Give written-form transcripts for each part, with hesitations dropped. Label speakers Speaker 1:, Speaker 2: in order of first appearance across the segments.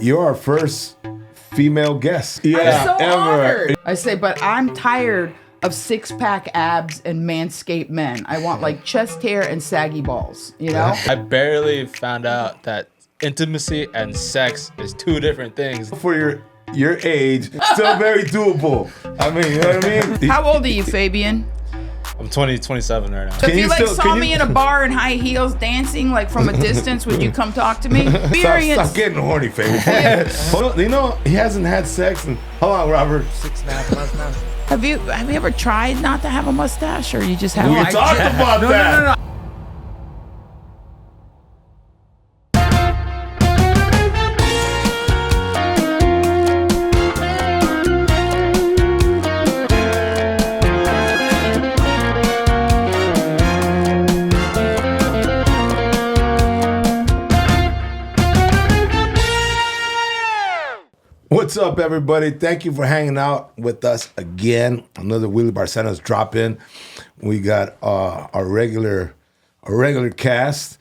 Speaker 1: you're our first female guest.
Speaker 2: I'm so honored. I say, but I'm tired of six-pack abs and manscaped men. I want like chest hair and saggy balls, you know?
Speaker 3: I barely found out that intimacy and sex is two different things.
Speaker 1: For your age, still very doable. I mean, you know what I mean?
Speaker 2: How old are you, Fabian?
Speaker 3: I'm 27 right now.
Speaker 2: So if you saw me in a bar in high heels dancing like from a distance, would you come talk to me?
Speaker 1: Stop getting horny, Fabian. Hold on, you know, he hasn't had sex in, hold on, Robert.
Speaker 4: 6.5 months now.
Speaker 2: Have you ever tried not to have a mustache, or you just have?
Speaker 1: We talked about that.
Speaker 4: No.
Speaker 1: What's up, everybody? Thank you for hanging out with us again. Another Willie Barcena's drop in. We got our regular cast.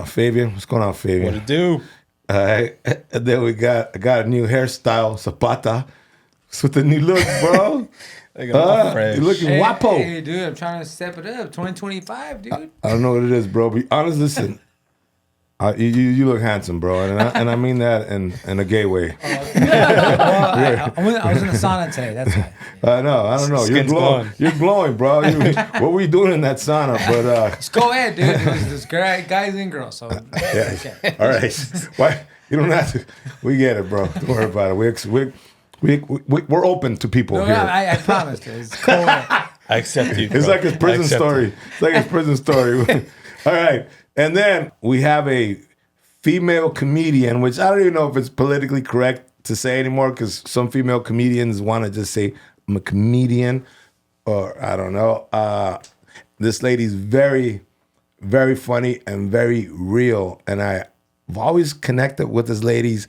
Speaker 1: Fabian, what's going on, Fabian?
Speaker 3: What to do?
Speaker 1: All right. And then I got a new hairstyle, Zapata. It's with the new look, bro. You're looking guapo.
Speaker 4: Hey, dude, I'm trying to step it up. 2025, dude.
Speaker 1: I don't know what it is, bro. Be honest, listen. You look handsome, bro, and I mean that in a gay way.
Speaker 4: I was in the sauna today. That's why.
Speaker 1: I don't know. You're glowing. You're glowing, bro. What were you doing in that sauna? But
Speaker 4: let's go ahead, dude. There's guys and girls. So
Speaker 1: yeah. Okay. All right. Why you don't have to? We get it, bro. Don't worry about it. We're open to people here.
Speaker 4: I promise. It's cool.
Speaker 3: I accept you.
Speaker 1: It's like his prison story. It's like his prison story. All right. And then we have a female comedian, which I don't even know if it's politically correct to say anymore, because some female comedians want to just say I'm a comedian, or I don't know. This lady's very, very funny and very real, and I've always connected with this lady's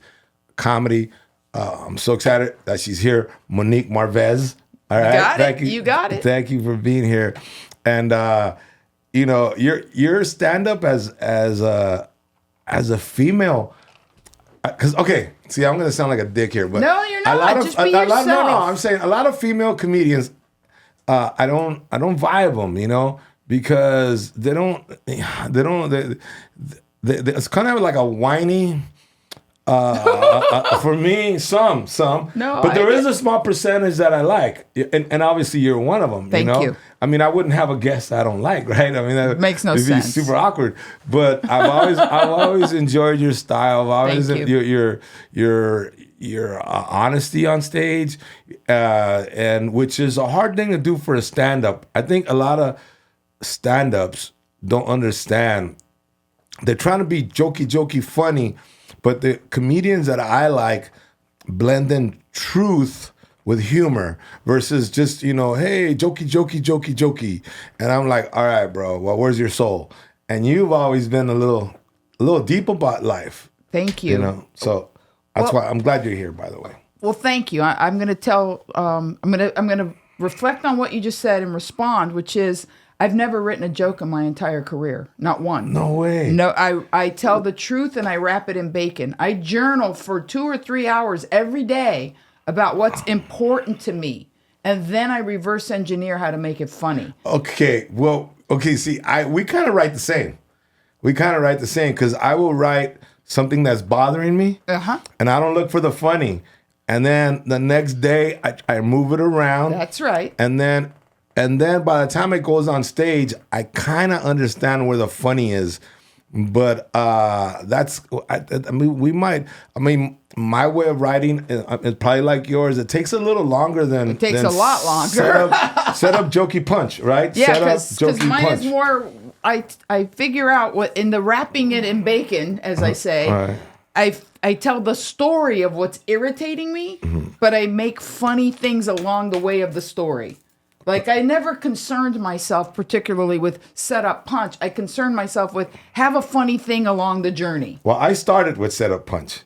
Speaker 1: comedy. I'm so excited that she's here, Monique Marvez. All right,
Speaker 2: you got it.
Speaker 1: Thank you for being here, and. You know, your stand up as a female, because see, I'm gonna sound like a dick here, but
Speaker 2: no, you're not. Just be yourself.
Speaker 1: No, I'm saying a lot of female comedians, I don't vibe them, you know, because they it's kind of like a whiny. For me, some,
Speaker 2: no,
Speaker 1: but there is a small percentage that I like, and obviously you're one of them.
Speaker 2: Thank you.
Speaker 1: I mean, I wouldn't have a guest I don't like, right? I mean, that
Speaker 2: makes no
Speaker 1: sense. It'd be super awkward. But I've always enjoyed your style. I've always your honesty on stage, and which is a hard thing to do for a stand-up. I think a lot of stand-ups don't understand. They're trying to be jokey, funny. But the comedians that I like blend in truth with humor versus just, you know, hey, jokey. And I'm like, all right, bro, well, where's your soul? And you've always been a little deep about life.
Speaker 2: Thank you.
Speaker 1: You know, so that's why I'm glad you're here, by the way.
Speaker 2: Well, thank you. I'm going to tell, I'm going to reflect on what you just said and respond, which is, I've never written a joke in my entire career. Not one.
Speaker 1: No way.
Speaker 2: No, I tell the truth and I wrap it in bacon. I journal for 2 or 3 hours every day about what's important to me. And then I reverse engineer how to make it funny.
Speaker 1: Okay. Well, see, we kind of write the same. Because I will write something that's bothering me. And I don't look for the funny. And then the next day I move it around.
Speaker 2: That's right.
Speaker 1: And then by the time it goes on stage, I kind of understand where the funny is. But my way of writing is probably like yours. It takes a little longer than...
Speaker 2: It takes a lot longer.
Speaker 1: Set up jokey punch, right?
Speaker 2: Yeah, because mine is more... I figure out what... In the wrapping it in bacon, as I say, right. I tell the story of what's irritating me, but I make funny things along the way of the story. Like, I never concerned myself particularly with set up punch. I concerned myself with have a funny thing along the journey.
Speaker 1: Well, I started with set up punch.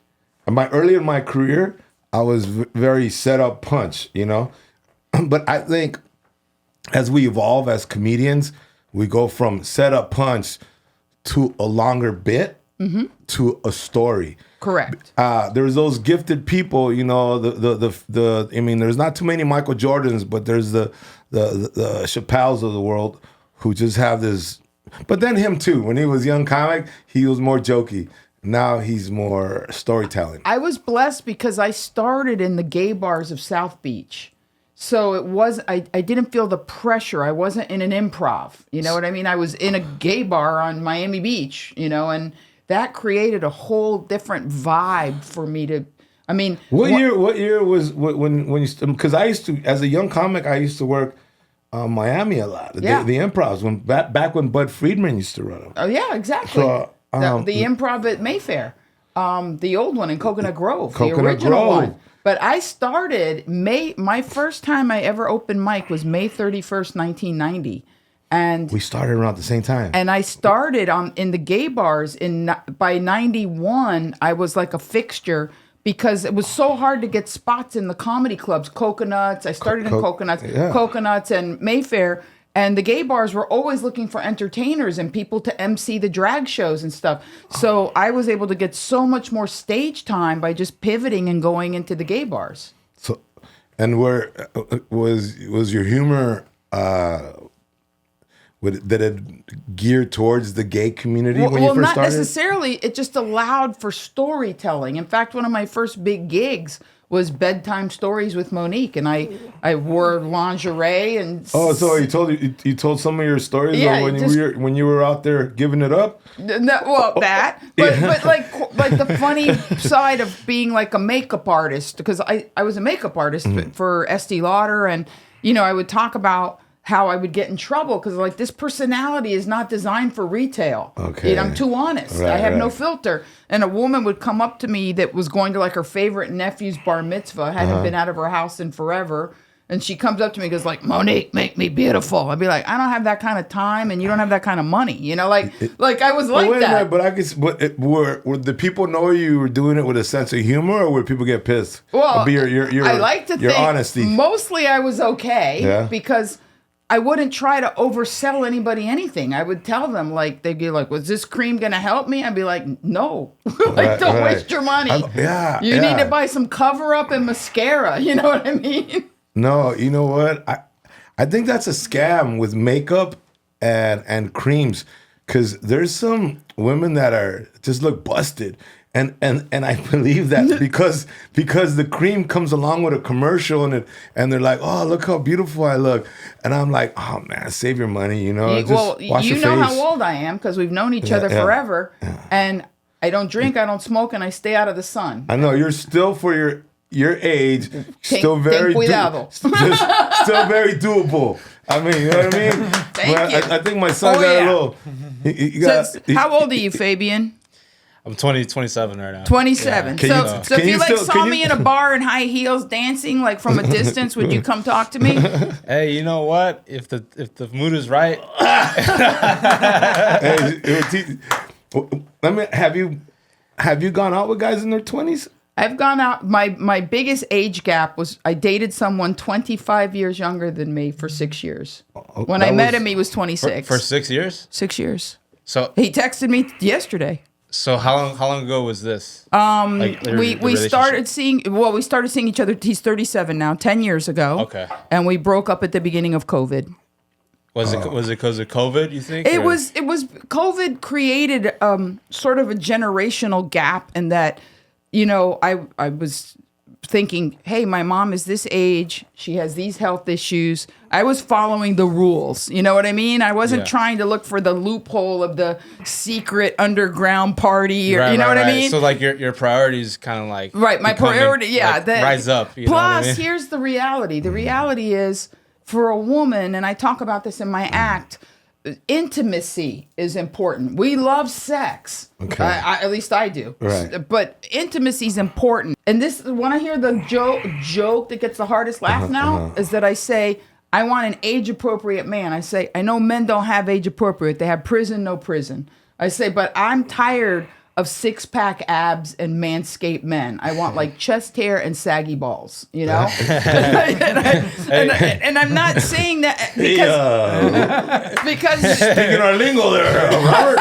Speaker 1: Early in my career, I was very set up punch, you know? But I think as we evolve as comedians, we go from set up punch to a longer bit to a story.
Speaker 2: Correct.
Speaker 1: There's those gifted people, you know, the I mean, there's not too many Michael Jordans, but there's the Chappelles of the world who just have this. But then him too. When he was young comic, he was more jokey. Now he's more storytelling.
Speaker 2: I was blessed because I started in the gay bars of South Beach. So it was, I didn't feel the pressure. I wasn't in an improv. You know what I mean? I was in a gay bar on Miami Beach, you know, and that created a whole different vibe for me to, I mean.
Speaker 1: What year was when you, because I used to, as a young comic, I used to work Miami a lot.
Speaker 2: Yeah.
Speaker 1: The improvs, back when Bud Friedman used to run them.
Speaker 2: Oh, yeah, exactly.
Speaker 1: So,
Speaker 2: the improv at Mayfair, the old one in Coconut Grove, the
Speaker 1: Coconut
Speaker 2: original
Speaker 1: Grove.
Speaker 2: one. But I started, my first time I ever opened mic was May 31st, 1990. And
Speaker 1: we started around the same time.
Speaker 2: And I started in the gay bars by 91. I was like a fixture because it was so hard to get spots in the comedy clubs. Coconuts. I started in Coconuts,
Speaker 1: yeah.
Speaker 2: Coconuts and Mayfair. And the gay bars were always looking for entertainers and people to MC the drag shows and stuff. So I was able to get so much more stage time by just pivoting and going into the gay bars.
Speaker 1: So, and where was your humor? Did it gear towards the gay community when you first started?
Speaker 2: Well, not necessarily. It just allowed for storytelling. In fact, one of my first big gigs was bedtime stories with Monique, and I wore lingerie and.
Speaker 1: Oh, so you told some of your stories when you were out there giving it up?
Speaker 2: No, well, that, but like the funny side of being like a makeup artist, because I was a makeup artist for Estee Lauder, and you know I would talk about how I would get in trouble because like this personality is not designed for retail.
Speaker 1: Okay.
Speaker 2: You know, I'm too honest.
Speaker 1: Right,
Speaker 2: I have no filter. And a woman would come up to me that was going to like her favorite nephew's bar mitzvah, hadn't been out of her house in forever. And she comes up to me and goes like, Monique, make me beautiful. I'd be like, I don't have that kind of time and you don't have that kind of money. You know, like I was like
Speaker 1: wait
Speaker 2: that.
Speaker 1: A minute, but I guess, were the people know you were doing it with a sense of humor or would people get pissed?
Speaker 2: Well,
Speaker 1: your
Speaker 2: I like to think
Speaker 1: honesty.
Speaker 2: Mostly I was okay because I wouldn't try to oversell anybody anything. I would tell them, like, they'd be like, was this cream going to help me? I'd be like, no. Don't waste your money. You need to buy some cover-up and mascara. You know what I mean?
Speaker 1: No, you know what? I think that's a scam with makeup and creams because there's some women that are just look busted. And I believe that because the cream comes along with a commercial and they're like, oh, look how beautiful I look. And I'm like, oh, man, save your money, you know. Wash your
Speaker 2: you know
Speaker 1: face.
Speaker 2: how old I am because we've known each other forever. Yeah. And I don't drink, I don't smoke, and I stay out of the sun.
Speaker 1: I know. You're still, for your age, still very
Speaker 2: still
Speaker 1: very doable. I mean, you know what I mean?
Speaker 2: Thank you.
Speaker 1: I think my son got a little...
Speaker 2: How old are you, Fabian?
Speaker 3: I'm 27 right now.
Speaker 2: 27.
Speaker 3: Yeah.
Speaker 2: So if you saw me in a bar in high heels dancing like from a distance, would you come talk to me?
Speaker 3: Hey, you know what? If the mood is right.
Speaker 1: Let me have you gone out with guys in their 20s?
Speaker 2: I've gone out. My biggest age gap was I dated someone 25 years younger than me for 6 years. When I met him, he was 26.
Speaker 3: For 6 years?
Speaker 2: 6 years.
Speaker 3: So
Speaker 2: he texted me yesterday.
Speaker 3: So how long ago was this?
Speaker 2: We started seeing each other. He's 37 now, 10 years ago.
Speaker 3: Okay.
Speaker 2: And we broke up at the beginning of COVID.
Speaker 3: Was it because of COVID, you think?
Speaker 2: It was COVID created sort of a generational gap in that, you know, I was thinking, hey, my mom is this age. She has these health issues. I was following the rules. You know what I mean? I wasn't trying to look for the loophole of the secret underground party. Or, you know what I mean?
Speaker 3: So like your priorities kind of like.
Speaker 2: Right. My priority. Like,
Speaker 3: rise up.
Speaker 2: Plus,
Speaker 3: know what I mean?
Speaker 2: Here's the reality. The reality is for a woman, and I talk about this in my act, intimacy is important. We love sex.
Speaker 1: Okay.
Speaker 2: At least I do.
Speaker 1: Right.
Speaker 2: But intimacy is important. And this, when I hear the joke that gets the hardest laugh now, is that I say, I want an age-appropriate man. I say, I know men don't have age-appropriate. They have prison, no prison. I say, but I'm tired of six-pack abs and manscaped men. I want like chest hair and saggy balls, you know? and I'm not saying that because
Speaker 1: Speaking our lingo there, Robert.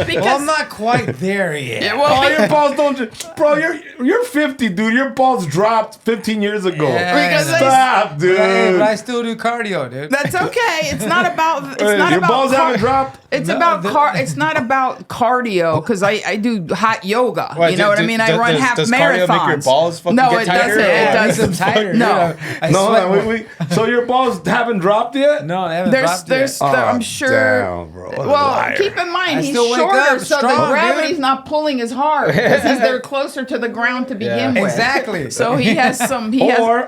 Speaker 2: because
Speaker 4: Well, I'm not quite there yet.
Speaker 2: Yeah, well,
Speaker 1: Oh, your balls don't... Bro, you're 50, dude. Your balls dropped 15 years ago.
Speaker 4: Yeah,
Speaker 2: Because
Speaker 1: Stop, dude.
Speaker 4: But I still do cardio, dude.
Speaker 2: that's okay. It's not about. It's not
Speaker 1: your
Speaker 2: about.
Speaker 1: balls haven't dropped?
Speaker 2: It's
Speaker 4: No,
Speaker 2: about
Speaker 4: the-
Speaker 2: It's not about cardio because I do hot yoga.
Speaker 3: Wait,
Speaker 2: you know what I mean? I run half
Speaker 3: does
Speaker 2: marathons.
Speaker 3: cardio make your balls fucking
Speaker 2: no,
Speaker 3: get
Speaker 2: it
Speaker 3: tighter,
Speaker 2: doesn't.
Speaker 3: or
Speaker 2: It
Speaker 3: what?
Speaker 2: doesn't.
Speaker 4: Tighter.
Speaker 2: No.
Speaker 4: Dude. I
Speaker 1: No,
Speaker 4: sweat
Speaker 1: no,
Speaker 4: more.
Speaker 1: so your balls haven't dropped yet?
Speaker 4: No, they haven't
Speaker 2: There's,
Speaker 4: dropped yet.
Speaker 2: I'm sure.
Speaker 1: Damn, bro. What a
Speaker 2: Well,
Speaker 1: liar.
Speaker 2: keep in mind
Speaker 4: I
Speaker 2: he's
Speaker 4: still wake
Speaker 2: shorter,
Speaker 4: up
Speaker 2: so the
Speaker 4: strong,
Speaker 2: gravity's
Speaker 4: dude.
Speaker 2: not pulling as hard because they're closer to the ground to begin with.
Speaker 4: Exactly.
Speaker 2: So he has some.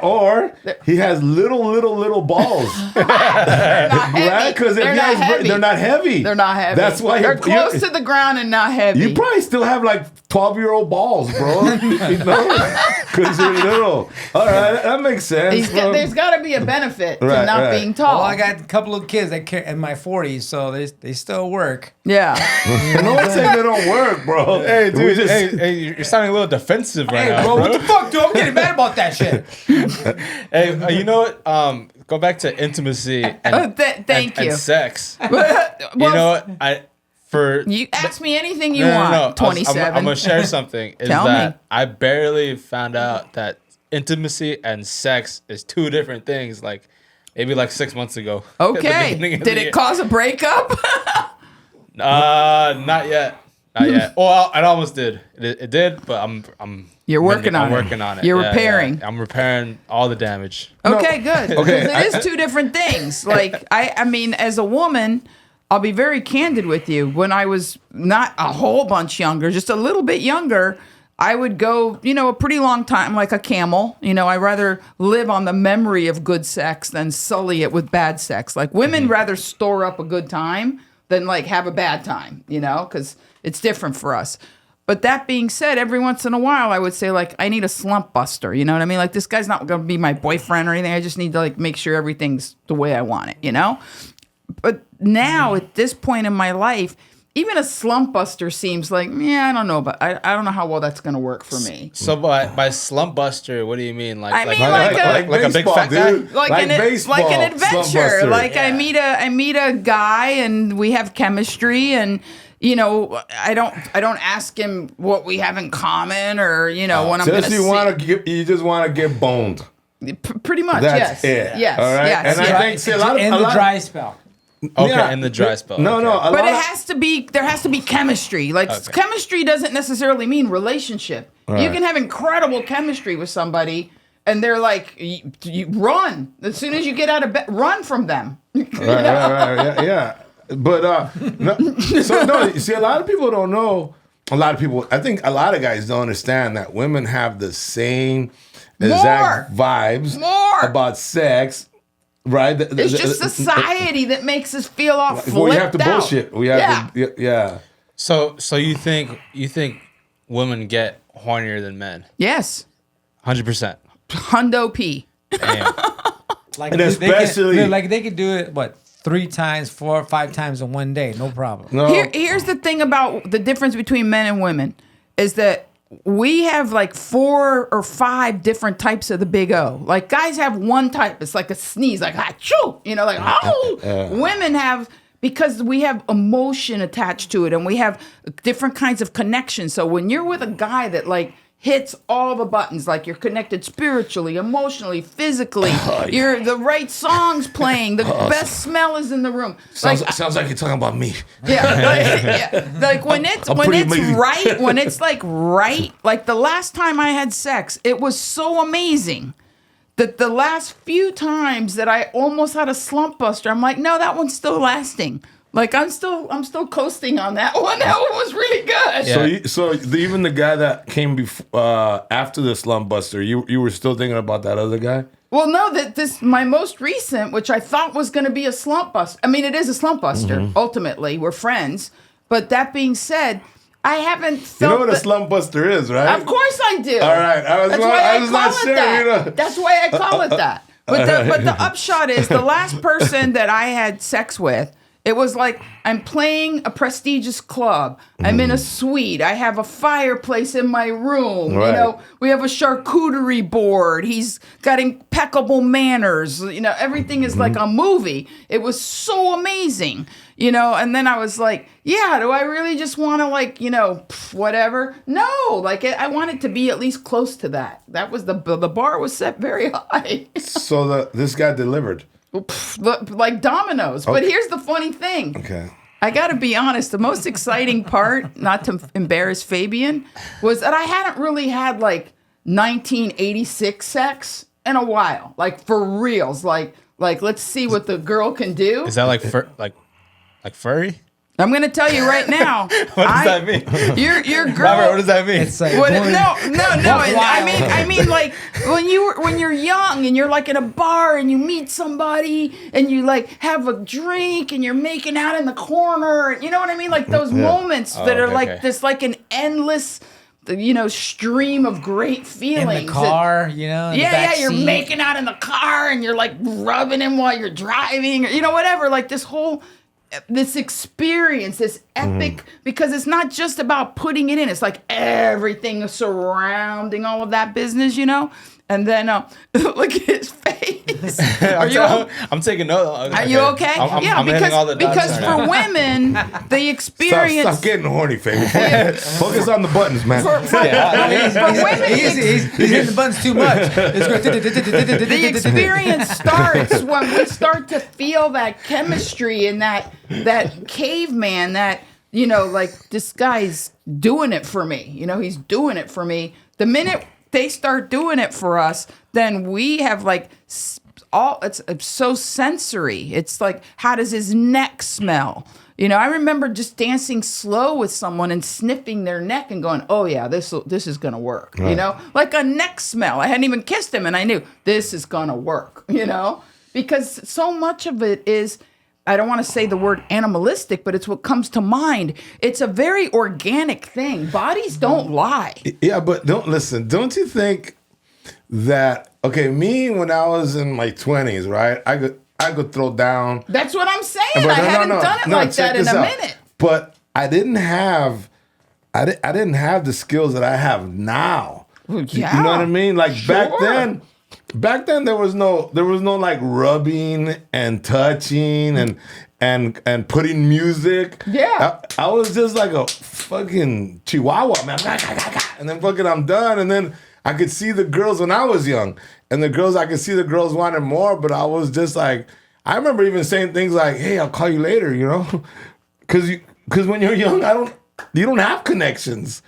Speaker 1: Or he has little balls. Right? Because
Speaker 2: they're not heavy.
Speaker 1: they're not heavy.
Speaker 2: They're not heavy.
Speaker 1: That's why
Speaker 2: they're close to the ground and not heavy.
Speaker 1: You probably still have like 12-year-old balls, bro. Because you're little. All right, that makes sense. Bro.
Speaker 2: There's got to be a benefit to
Speaker 1: Right,
Speaker 2: not
Speaker 1: right.
Speaker 2: being tall.
Speaker 4: Well, I got a couple of kids that in my 40s, so they still work.
Speaker 2: Yeah.
Speaker 1: No one's saying they don't work, bro.
Speaker 3: Hey,
Speaker 1: We
Speaker 3: dude.
Speaker 1: just-
Speaker 3: Hey, you're sounding a little defensive right
Speaker 4: Hey,
Speaker 3: now,
Speaker 4: bro, what the fuck, dude? I'm getting mad about that shit.
Speaker 3: Hey, you know what? Go back to intimacy and,
Speaker 2: Thank you.
Speaker 3: and sex.
Speaker 2: Well,
Speaker 3: You know what?
Speaker 2: you ask me anything you
Speaker 3: No.
Speaker 2: want. 27.
Speaker 3: I'm gonna share something. Is
Speaker 2: Tell
Speaker 3: that
Speaker 2: me.
Speaker 3: I barely found out that intimacy and sex is two different things. Like maybe like 6 months ago. At the
Speaker 2: Okay.
Speaker 3: beginning of
Speaker 2: Did
Speaker 3: the
Speaker 2: it
Speaker 3: year.
Speaker 2: cause a breakup?
Speaker 3: Not yet. Not yet. Well, it almost did. It did, but I'm.
Speaker 2: You're working on
Speaker 3: I'm
Speaker 2: it.
Speaker 3: working on it.
Speaker 2: You're
Speaker 3: Yeah,
Speaker 2: repairing.
Speaker 3: yeah. I'm repairing all the damage.
Speaker 2: Okay, good.
Speaker 1: Okay,
Speaker 2: Because it is two different things. Like I mean, as a woman, I'll be very candid with you. When I was not a whole bunch younger, just a little bit younger, I would go, a pretty long time, like a camel. I rather live on the memory of good sex than sully it with bad sex. Like women rather store up a good time than like have a bad time, because it's different for us. But that being said, every once in a while, I would say, like, I need a slump buster. You know what I mean? Like, this guy's not going to be my boyfriend or anything. I just need to, like, make sure everything's the way I want it, But now, at this point in my life, even a slump buster seems like, I don't know, I don't know how well that's going to work for me.
Speaker 3: So by slump buster, what do you mean? Like
Speaker 2: I mean,
Speaker 3: like a big
Speaker 1: baseball,
Speaker 3: fat guy?
Speaker 1: dude.
Speaker 2: Like
Speaker 1: baseball,
Speaker 2: an
Speaker 1: slump
Speaker 2: adventure.
Speaker 1: buster.
Speaker 2: Like I meet a guy and we have chemistry and I don't ask him what we have in common or when I'm going to
Speaker 1: you just want to get boned.
Speaker 2: Pretty much.
Speaker 1: That's
Speaker 2: yes.
Speaker 1: it.
Speaker 2: Yes.
Speaker 1: All right.
Speaker 2: Yes.
Speaker 1: And
Speaker 2: yes.
Speaker 1: I think see, a lot of
Speaker 4: in the dry spell.
Speaker 3: Okay,
Speaker 1: Yeah.
Speaker 3: in the dry spell.
Speaker 1: No,
Speaker 3: okay.
Speaker 1: no.
Speaker 2: But there has to be chemistry. Like chemistry doesn't necessarily mean relationship.
Speaker 1: Right.
Speaker 2: You can have incredible chemistry with somebody and they're like, you run. As soon as you get out of bed, run from them.
Speaker 1: Right. Yeah. But you see, a lot of people don't know. I think a lot of guys don't understand that women have the same exact vibes about sex, right?
Speaker 2: It's just society that makes us feel all flipped
Speaker 1: we have to
Speaker 2: out.
Speaker 1: bullshit. We have to, yeah.
Speaker 3: So you think women get hornier than men?
Speaker 2: Yes.
Speaker 3: 100%.
Speaker 2: Hundo P.
Speaker 3: Damn.
Speaker 4: Like
Speaker 1: And especially-
Speaker 4: they could do it 3 times, 4 or 5 times in one day, no problem.
Speaker 1: No,
Speaker 2: Here's the thing about the difference between men and women is that we have like 4 or 5 different types of the big O. Like guys have one type. It's like a sneeze, like achoo, like oh. Women have, because we have emotion attached to it and we have different kinds of connections. So when you're with a guy that like hits all the buttons, like you're connected spiritually, emotionally, physically, you're the right songs playing, the best smell is in the room.
Speaker 1: sounds like you're talking about me.
Speaker 2: Like when it's right, when it's like right, like the last time I had sex, it was so amazing that the last few times that I almost had a slump buster, I'm like, no, that one's still lasting. Like I'm still coasting on that one. That one was really good.
Speaker 3: Yeah.
Speaker 1: So even the guy that came after the slump buster, you were still thinking about that other guy?
Speaker 2: Well, no, my most recent, which I thought was going to be a slump buster. I mean, it is a slump buster. Ultimately, we're friends. But that being said, I haven't felt.
Speaker 1: You know what a slump buster is, right?
Speaker 2: Of course I do.
Speaker 1: All right,
Speaker 2: That's why I
Speaker 1: was
Speaker 2: call
Speaker 1: not
Speaker 2: it
Speaker 1: sure.
Speaker 2: that. That's why I call it that. But the upshot is the last person that I had sex with, It was like I'm playing a prestigious club. I'm in a suite. I have a fireplace in my room.
Speaker 1: Right.
Speaker 2: You know, we have a charcuterie board. He's got impeccable manners. You know, everything is like a movie. It was so amazing. You know, and then I was like, yeah, do I really just want to like, you know, whatever? No, like I want it to be at least close to that. That was the bar was set very high.
Speaker 1: So this guy delivered.
Speaker 2: Like dominoes. But here's the funny thing.
Speaker 1: Okay.
Speaker 2: I got to be honest. The most exciting part, not to embarrass Fabian, was that I hadn't really had like 1986 sex in a while. Like for reals. Like let's see what the girl can do.
Speaker 3: Is that like furry?
Speaker 2: I'm going to tell you right now.
Speaker 3: What does that mean?
Speaker 2: Your girl.
Speaker 3: Robert, what does that mean?
Speaker 4: It's like
Speaker 2: No.
Speaker 4: going-
Speaker 2: I mean, like when you're young and you're like in a bar and you meet somebody and you like have a drink and you're making out in the corner. You know what I mean? Like those moments that are like this, like an endless, you know, stream of great feelings.
Speaker 4: In the car, you know. In the
Speaker 2: Yeah,
Speaker 4: back
Speaker 2: you're
Speaker 4: seat.
Speaker 2: making out in the car and you're like rubbing him while you're driving, or, you know, whatever. Like this experience, this epic, because it's not just about putting it in. It's like everything surrounding all of that business, you know? And then look at his face.
Speaker 3: I'm taking note.
Speaker 2: Are you okay?
Speaker 3: I'm hitting all the dots
Speaker 2: because
Speaker 3: right
Speaker 2: for
Speaker 3: now.
Speaker 2: women, the experience.
Speaker 1: Stop getting horny, Fabian. Focus on the buttons, man.
Speaker 2: For women,
Speaker 4: He's hitting the buttons too much.
Speaker 2: the experience starts when we start to feel that chemistry and that caveman, that, you know, like this guy's doing it for me. You know, he's doing it for me. The minute they start doing it for us, then we have like it's so sensory. It's like, how does his neck smell? You know, I remember just dancing slow with someone and sniffing their neck and going, oh yeah, this is going to work. Right. You know, like a neck smell. I hadn't even kissed him and I knew this is going to work, you know, because so much of it is, I don't want to say the word animalistic, but it's what comes to mind. It's a very organic thing. Bodies don't lie.
Speaker 1: Yeah, but don't you think that, okay, me when I was in my 20s, right? I could throw down.
Speaker 2: That's what I'm saying.
Speaker 1: But
Speaker 2: I haven't done it like that in a minute.
Speaker 1: But I didn't have the skills that I have now.
Speaker 2: Well, yeah.
Speaker 1: You know what I mean? Like
Speaker 2: Sure.
Speaker 1: Back then there was no like rubbing and touching and putting music.
Speaker 2: Yeah.
Speaker 1: I was just like a fucking chihuahua, man. And then fucking I'm done. And then I could see the girls when I was young. And I could see the girls wanted more, but I was just like, I remember even saying things like, hey, I'll call you later, you know? Because when you're young, you don't have connections.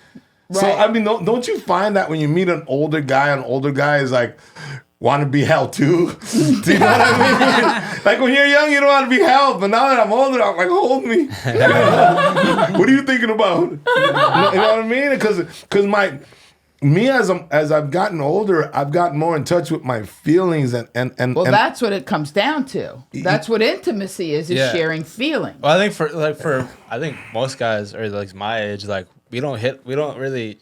Speaker 1: Right. So, I mean, don't you find that when you meet an older guy is like, want to be held too? Do you know what I mean? Like when you're young, you don't want to be held. But now that I'm older, I'm like, hold me. What are you thinking about? You know what I mean? Because as I've gotten older, I've gotten more in touch with my feelings and
Speaker 2: that's what it comes down to. That's what intimacy is sharing feelings.
Speaker 3: Well, I think I think most guys are like my age, like we don't really,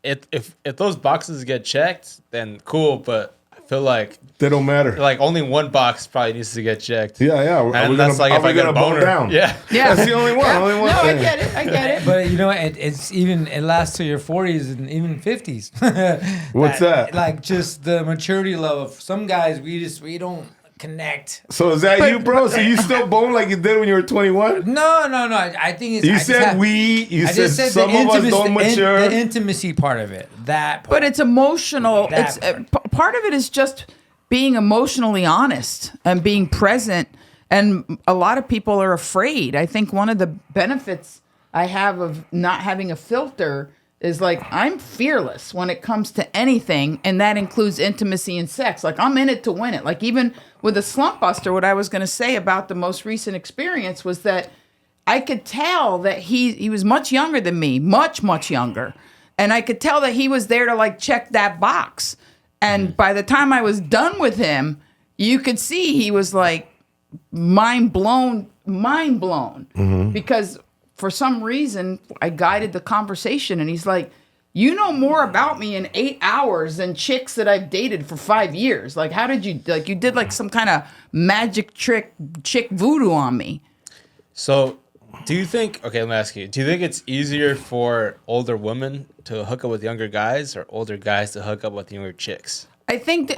Speaker 3: if those boxes get checked, then cool, but I feel like
Speaker 1: they don't matter.
Speaker 3: Like only one box probably needs to get checked.
Speaker 1: Yeah.
Speaker 3: And that's like if I get a boner
Speaker 1: down.
Speaker 3: Yeah.
Speaker 1: That's the only one.
Speaker 2: Yeah.
Speaker 1: Only one
Speaker 2: No,
Speaker 1: thing.
Speaker 2: I get it.
Speaker 4: But you know, it lasts to your 40s and even 50s.
Speaker 1: What's that?
Speaker 4: Like just the maturity level. Some guys, we don't connect.
Speaker 1: So is that you, bro? So you still bone like you did when you were 21?
Speaker 4: No. I think it's.
Speaker 1: You said we. You
Speaker 4: I
Speaker 1: said
Speaker 4: just said
Speaker 1: some of us don't mature.
Speaker 4: The intimacy part of it. That part.
Speaker 2: But it's emotional.
Speaker 4: That
Speaker 2: Part of it is just being emotionally honest and being present. And a lot of people are afraid. I think one of the benefits I have of not having a filter is like I'm fearless when it comes to anything, and that includes intimacy and sex. Like I'm in it to win it. Like even with a slump buster, what I was going to say about the most recent experience was that I could tell that he was much younger than me, much younger, and I could tell that he was there to like check that box. And by the time I was done with him, you could see he was like mind blown, because for some reason I guided the conversation and he's like, you know more about me in 8 hours than chicks that I've dated for 5 years. Like, how did you, like, you did like some kind of magic trick chick voodoo on me.
Speaker 3: So, do you think? Okay, let me ask you. Do you think it's easier for older women to hook up with younger guys, or older guys to hook up with younger chicks?
Speaker 2: I think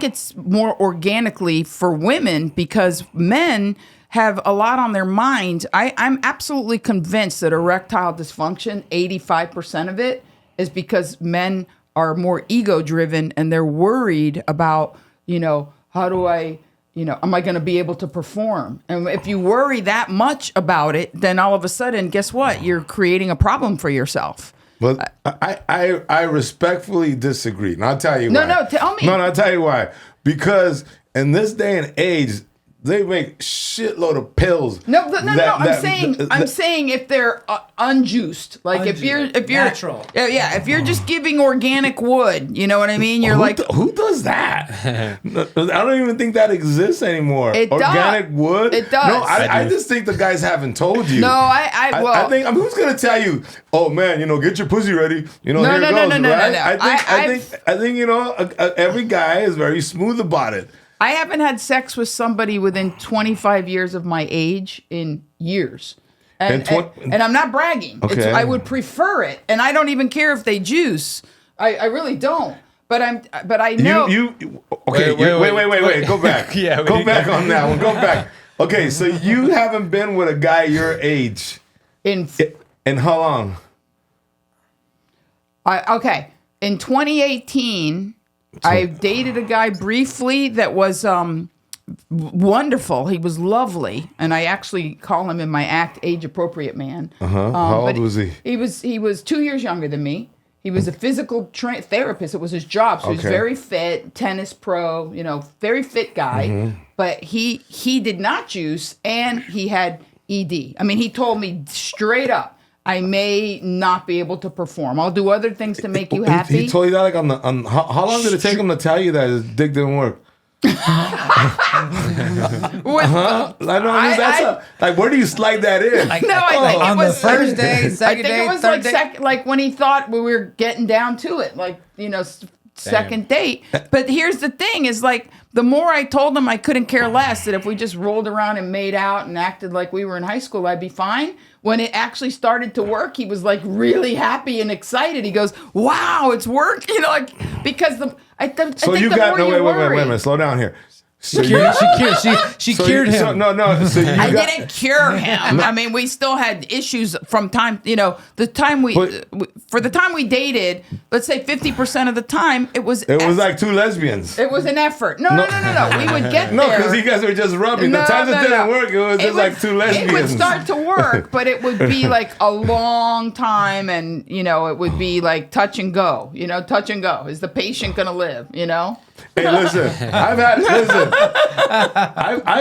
Speaker 2: it's more organically for women because men have a lot on their minds. I'm absolutely convinced that erectile dysfunction, 85% of it, is because men are more ego driven and they're worried about, how do I, am I going to be able to perform? And if you worry that much about it, then all of a sudden, guess what? You're creating a problem for yourself.
Speaker 1: But I respectfully disagree. And I'll tell you why.
Speaker 2: No, tell me.
Speaker 1: No, I'll tell you why. Because in this day and age, they make shitload of pills.
Speaker 2: No. I'm saying if they're unjuiced, like if you're
Speaker 4: natural.
Speaker 2: Yeah, if you're just giving organic wood, you know what I mean? You're
Speaker 1: who does that? I don't even think that exists anymore. Organic wood.
Speaker 2: It does.
Speaker 1: No, I just think the guys haven't told you.
Speaker 2: No, I
Speaker 1: think who's gonna tell you? Oh man, get your pussy ready.
Speaker 2: No.
Speaker 1: I think every guy is very smooth about it.
Speaker 2: I haven't had sex with somebody within 25 years of my age in years. And I'm not bragging.
Speaker 1: Okay.
Speaker 2: I would prefer it. And I don't even care if they juice. I really don't. But I know.
Speaker 1: Okay, wait. Go back.
Speaker 3: Yeah,
Speaker 1: go back on that one. Go back. Okay, so you haven't been with a guy your age. In how long?
Speaker 2: In 2018... I dated a guy briefly that was wonderful. He was lovely, and I actually call him in my act age-appropriate man.
Speaker 1: How old was he?
Speaker 2: He was 2 years younger than me. He was a physical therapist. It was his job. So he was very fit, tennis pro, very fit guy. Mm-hmm. But he did not juice, and he had ED. I mean, he told me straight up, I may not be able to perform. I'll do other things to make you happy.
Speaker 1: He told you that like on how long did it take him to tell you that his dick didn't work? Like where do you slide that in?
Speaker 2: I think it was
Speaker 4: the first day, second day,
Speaker 2: I think it was
Speaker 4: third day.
Speaker 2: like when he thought we were getting down to it, second date. But here's the thing: is like the more I told him I couldn't care less, that if we just rolled around and made out and acted like we were in high school, I'd be fine. When it actually started to work, he was like really happy and excited. He goes, "Wow, it's worked!" Because I think the more you worry.
Speaker 1: Wait a minute, slow down here. So
Speaker 4: she cured him.
Speaker 2: I didn't cure him. I mean, we still had issues from time. The time for the time we dated, let's say 50% of the time, it was
Speaker 1: like two lesbians.
Speaker 2: It was an effort. No. We would get there.
Speaker 1: No, because you guys were just rubbing. The times it didn't work, it was just like two lesbians.
Speaker 2: It would start to work, but it would be like a long time, and it would be like touch and go. Touch and go. Is the patient gonna live?
Speaker 1: Hey, listen, I've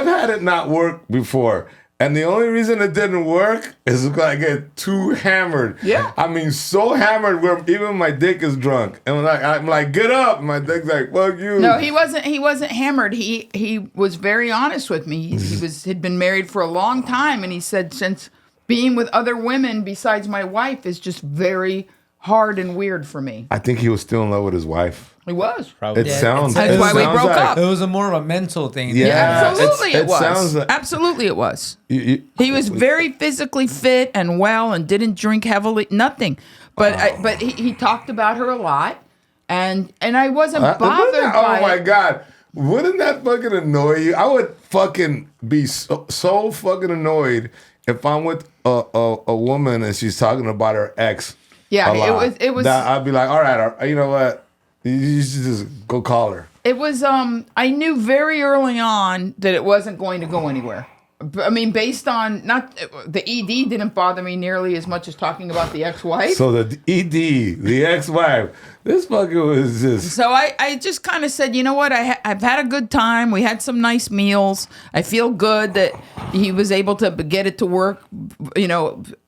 Speaker 1: had it not work before. And the only reason it didn't work is because I get too hammered.
Speaker 2: Yeah.
Speaker 1: I mean, so hammered where even my dick is drunk. And I'm like, get up. My dick's like, fuck you.
Speaker 2: No, he wasn't hammered. He was very honest with me. He'd been married for a long time, and he said since being with other women besides my wife is just very hard and weird for me.
Speaker 1: I think he was still in love with his wife.
Speaker 2: He was.
Speaker 3: Probably.
Speaker 1: That's
Speaker 2: why we broke up.
Speaker 4: It was more of a mental thing.
Speaker 1: Yeah,
Speaker 2: absolutely it was.
Speaker 1: Sounds like,
Speaker 2: absolutely it was. He was very physically fit and well and didn't drink heavily, nothing. But he talked about her a lot, and I wasn't bothered by it.
Speaker 1: Oh my God. Wouldn't that fucking annoy you? I would fucking be so fucking annoyed if I'm with a woman and she's talking about her ex.
Speaker 2: Yeah, it was.
Speaker 1: I'd be like, all right, you know what? You should just go call her.
Speaker 2: It was. I knew very early on that it wasn't going to go anywhere. I mean, based on the ED didn't bother me nearly as much as talking about the ex-wife.
Speaker 1: So the ED, the ex-wife, this fucker was just.
Speaker 2: So I just kind of said, you know what? I've had a good time. We had some nice meals. I feel good that he was able to get it to work.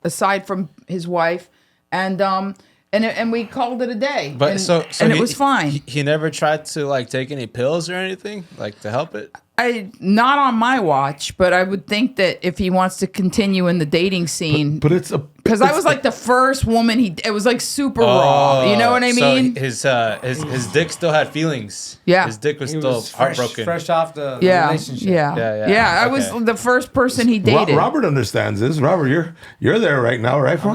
Speaker 2: Aside from his wife. And we called it a day.
Speaker 3: But so
Speaker 2: it was fine.
Speaker 3: He never tried to like take any pills or anything like to help it.
Speaker 2: Not on my watch, but I would think that if he wants to continue in the dating scene,
Speaker 1: but it's a
Speaker 2: because I was like the first woman. It was like super raw. You know what I mean?
Speaker 3: So his dick still had feelings.
Speaker 2: Yeah.
Speaker 3: His dick was
Speaker 4: He
Speaker 3: still
Speaker 4: was
Speaker 3: heartbroken.
Speaker 4: fresh off the relationship.
Speaker 2: Yeah. I was
Speaker 3: Okay.
Speaker 2: the first person he dated.
Speaker 1: Robert understands this. Robert, you're there right now, right, bro?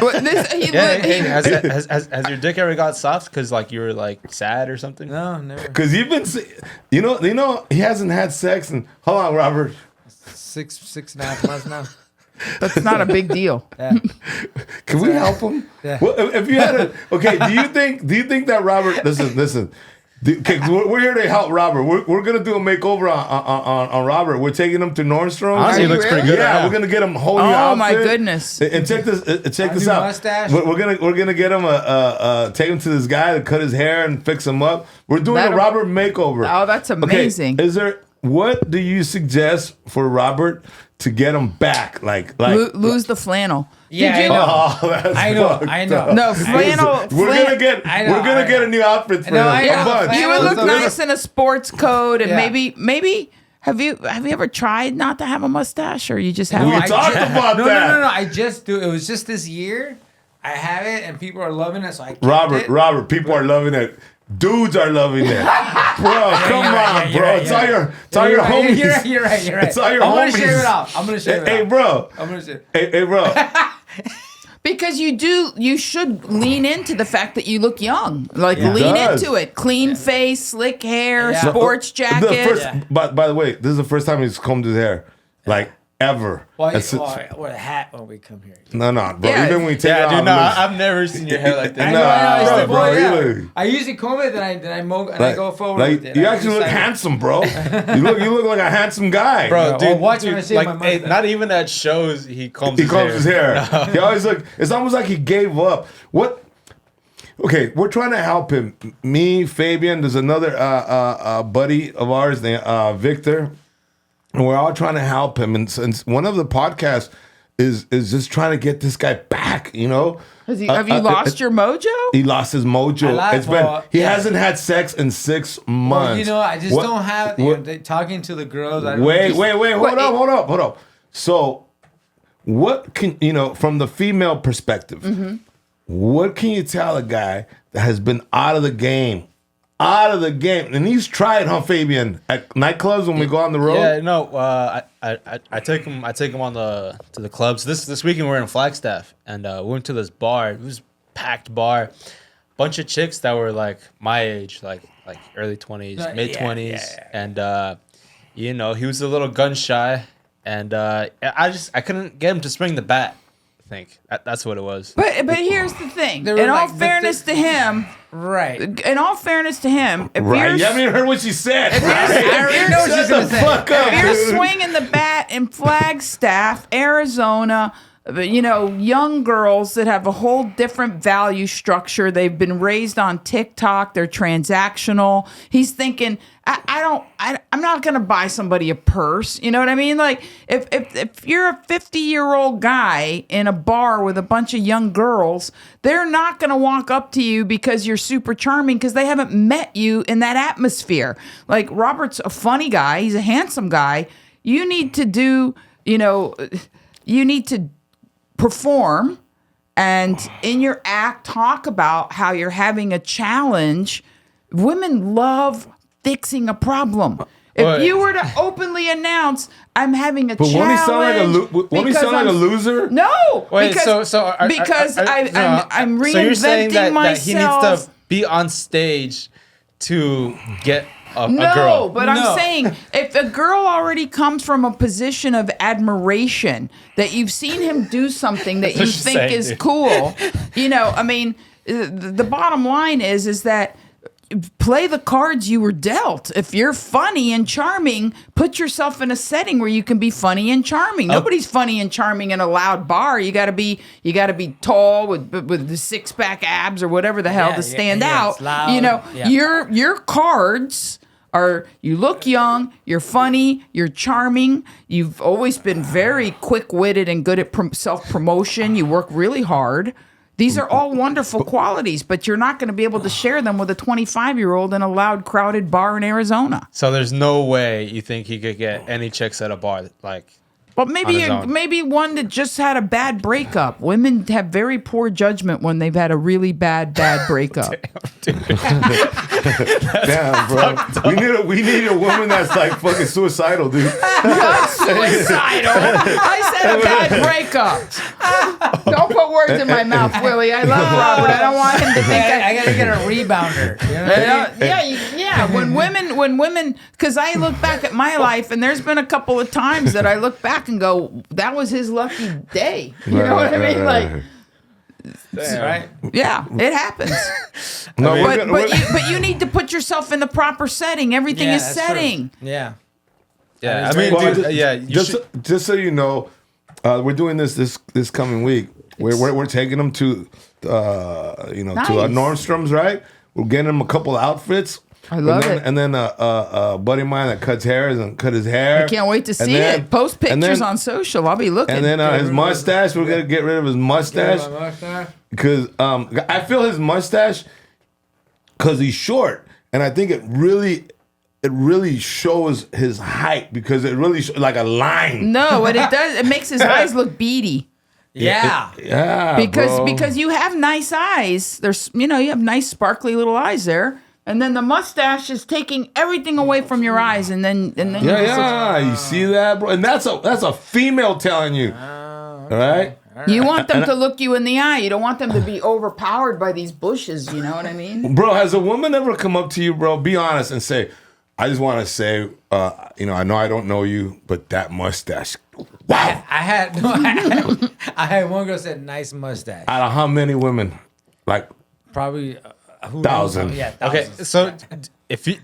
Speaker 2: But
Speaker 3: Hey, has your dick ever got soft because like you were like sad or something?
Speaker 4: No, never.
Speaker 1: Because you've been, you know, he hasn't had sex and hold on, Robert.
Speaker 4: 6.5 months now.
Speaker 2: That's not a big deal.
Speaker 4: Yeah.
Speaker 1: Can we help him?
Speaker 4: Yeah.
Speaker 1: Well, if you had okay, do you think that Robert? Listen. Okay, we're here to help Robert. We're gonna do a makeover on Robert. We're taking him to Nordstrom.
Speaker 3: Honestly, he looks pretty good.
Speaker 1: Yeah,
Speaker 3: right
Speaker 1: we're gonna get him a whole new
Speaker 2: Oh
Speaker 1: outfit.
Speaker 2: my goodness!
Speaker 1: And check this out.
Speaker 4: Mustache.
Speaker 1: We're gonna get him take him to this guy to cut his hair and fix him up. We're doing a
Speaker 2: That'll-
Speaker 1: Robert makeover.
Speaker 2: Oh, that's amazing.
Speaker 1: Okay, what do you suggest for Robert to get him back? Like
Speaker 2: Lose the flannel.
Speaker 4: Yeah,
Speaker 2: Did you
Speaker 4: I know.
Speaker 1: Oh, that's
Speaker 4: I know.
Speaker 1: fucked
Speaker 4: I know.
Speaker 1: up.
Speaker 2: No, flannel.
Speaker 1: We're gonna get
Speaker 4: I know,
Speaker 1: get a new outfit for
Speaker 4: No,
Speaker 1: him.
Speaker 4: I
Speaker 1: A
Speaker 4: know.
Speaker 1: bunch.
Speaker 2: You would look
Speaker 4: Flannel-
Speaker 2: nice in a sports coat, and
Speaker 4: Yeah.
Speaker 2: maybe. Have you ever tried not to have a mustache, or you just have?
Speaker 1: We
Speaker 2: one?
Speaker 1: talked about that.
Speaker 4: No. I just do. It was just this year. I have it, and people are loving it, so I kept it.
Speaker 1: Robert, people are loving it. Dudes are loving it. Bro, come on, bro. It's all your homies.
Speaker 4: You're right.
Speaker 1: It's all your
Speaker 4: I'm
Speaker 1: homies.
Speaker 4: gonna shave it off. I'm gonna shave it
Speaker 1: Hey,
Speaker 4: off.
Speaker 1: bro.
Speaker 4: I'm gonna shave.
Speaker 1: Hey, bro.
Speaker 2: Because you should lean into the fact that you look young. Like
Speaker 4: Yeah.
Speaker 2: lean
Speaker 1: Does.
Speaker 2: into it. Clean face, slick hair,
Speaker 4: Yeah.
Speaker 2: sports jacket.
Speaker 1: By the way, this is the first time he's combed his hair, like ever.
Speaker 4: Well,
Speaker 1: That's it.
Speaker 4: with a hat when we come here.
Speaker 1: No, bro.
Speaker 2: Yeah.
Speaker 1: Even when we take it
Speaker 3: Yeah,
Speaker 1: off,
Speaker 3: dude.
Speaker 1: it
Speaker 3: No,
Speaker 1: looks-
Speaker 3: I've never seen your hair like that.
Speaker 4: I
Speaker 1: Nah,
Speaker 4: know, it's
Speaker 1: bro,
Speaker 4: the boy,
Speaker 1: you
Speaker 4: yeah.
Speaker 1: look-
Speaker 4: I usually comb it, then I go forward
Speaker 1: like
Speaker 4: with it.
Speaker 1: you
Speaker 4: I
Speaker 1: actually look
Speaker 4: decide-
Speaker 1: handsome, bro. you look like a handsome guy,
Speaker 3: Bro,
Speaker 4: Yeah,
Speaker 3: dude,
Speaker 4: well, watch when I shave my
Speaker 3: like, hey,
Speaker 4: mustache.
Speaker 3: not even at shows he combs
Speaker 1: He
Speaker 3: his
Speaker 1: combs
Speaker 3: hair.
Speaker 1: his hair. He always look. It's almost like he gave up. What? Okay, we're trying to help him. Me, Fabian. There's another buddy of ours named Victor, and we're all trying to help him. And one of the podcasts is just trying to get this guy back. You know,
Speaker 2: Have you lost your mojo?
Speaker 1: He lost his mojo. He hasn't had sex in 6 months.
Speaker 4: Well, I just
Speaker 1: What-
Speaker 4: don't have
Speaker 1: what-
Speaker 4: talking to the girls. I don't
Speaker 1: Wait,
Speaker 4: just-
Speaker 1: hold up. So, what can from the female perspective?
Speaker 2: Mm-hmm.
Speaker 1: What can you tell a guy that has been out of the game, and he's tried, huh, Fabian, at nightclubs when we go on the road?
Speaker 3: Yeah, no. I take him on to the clubs. This weekend we're in Flagstaff, and we went to this bar. It was a packed bar, bunch of chicks that were like my age, like early 20s, mid 20s, and he was a little gun shy, and I couldn't get him to swing the bat. I think that's what it was.
Speaker 2: But here's the thing.
Speaker 4: They were
Speaker 2: In all
Speaker 4: like,
Speaker 2: fairness to him,
Speaker 4: Right.
Speaker 2: in all fairness to him, if
Speaker 1: Right.
Speaker 2: you're
Speaker 1: You haven't even heard what she said.
Speaker 2: If
Speaker 1: right?
Speaker 2: you're- I already know what
Speaker 1: Shut
Speaker 4: she's
Speaker 1: the
Speaker 4: gonna say.
Speaker 1: fuck up,
Speaker 2: if you're
Speaker 1: dude.
Speaker 2: swinging the bat in Flagstaff, Arizona, young girls that have a whole different value structure. They've been raised on TikTok. They're transactional. He's thinking, I'm not going to buy somebody a purse. You know what I mean? Like if you're a 50-year-old guy in a bar with a bunch of young girls, they're not going to walk up to you because you're super charming because they haven't met you in that atmosphere. Like Robert's a funny guy. He's a handsome guy. You need to perform and in your act talk about how you're having a challenge. Women love fixing a problem. If you were to openly announce, I'm having a
Speaker 1: But
Speaker 2: challenge.
Speaker 1: won't he sound like a loser?
Speaker 2: No.
Speaker 3: Wait,
Speaker 2: because I'm reinventing
Speaker 3: so you're saying that
Speaker 2: myself.
Speaker 3: he needs to be on stage to get a
Speaker 2: No,
Speaker 3: girl.
Speaker 2: but I'm saying if a girl already comes from a position of admiration, that you've seen him do something that you
Speaker 3: what she's
Speaker 2: think
Speaker 3: saying,
Speaker 2: is
Speaker 3: dude.
Speaker 2: cool, the bottom line is that play the cards you were dealt. If you're funny and charming, put yourself in a setting where you can be funny and charming. Nobody's funny and charming in a loud bar. You got to be tall with the 6-pack abs or whatever the hell to stand out.
Speaker 4: It's loud.
Speaker 2: Your cards are you look young, you're funny, you're charming, you've always been very quick-witted and good at self-promotion. You work really hard. These are all wonderful qualities, but you're not going to be able to share them with a 25-year-old in a loud, crowded bar in Arizona.
Speaker 3: So there's no way you think he could get any chicks at a bar like.
Speaker 2: But maybe one that just had a bad breakup. Women have very poor judgment when they've had a really bad breakup.
Speaker 1: Damn, bro. We need a woman that's like fucking suicidal, dude.
Speaker 2: Not suicidal. I said a bad breakup. Don't put words in my mouth, Willie. I love Robert. I don't want him to think
Speaker 4: I gotta get a rebounder. You know?
Speaker 2: Yeah. When women, because I look back at my life, and there's been a couple of times that I look back and go, that was his lucky day. You know what I mean? Like,
Speaker 4: Right?
Speaker 2: yeah, it happens.
Speaker 1: No,
Speaker 2: But you need to put yourself in the proper setting. Everything is
Speaker 4: that's
Speaker 2: setting.
Speaker 4: true. Yeah.
Speaker 3: Yeah, I mean,
Speaker 1: Well,
Speaker 3: dude,
Speaker 1: just so you know, we're doing this coming week. We're taking them to to Nordstrom's, right? We're getting them a couple outfits.
Speaker 2: I love it.
Speaker 1: And then a buddy of mine that cuts hair and cut his hair.
Speaker 2: I can't wait to see it. Post pictures on social. I'll be looking.
Speaker 1: And then his mustache, we're gonna get rid of his mustache because I feel his mustache because he's short, and I think it really shows his height because it really like a line.
Speaker 2: No, what it does, it makes his eyes look beady.
Speaker 4: Yeah.
Speaker 1: Yeah,
Speaker 2: Because you have nice eyes. There's you have nice sparkly little eyes there. And then the mustache is taking everything away from your eyes, and then
Speaker 1: you see that, bro? And that's a female telling you, all right?
Speaker 2: You want them to look you in the eye. You don't want them to be overpowered by these bushes. You know what I mean?
Speaker 1: Bro, has a woman ever come up to you, bro? Be honest and say, I just want to say, I know I don't know you, but that mustache, wow.
Speaker 4: I had one girl said nice mustache.
Speaker 1: Out of how many women? Like
Speaker 4: Probably. Who
Speaker 1: 1,000.
Speaker 4: knows? Yeah,
Speaker 3: okay,
Speaker 4: 1,000.
Speaker 3: so if he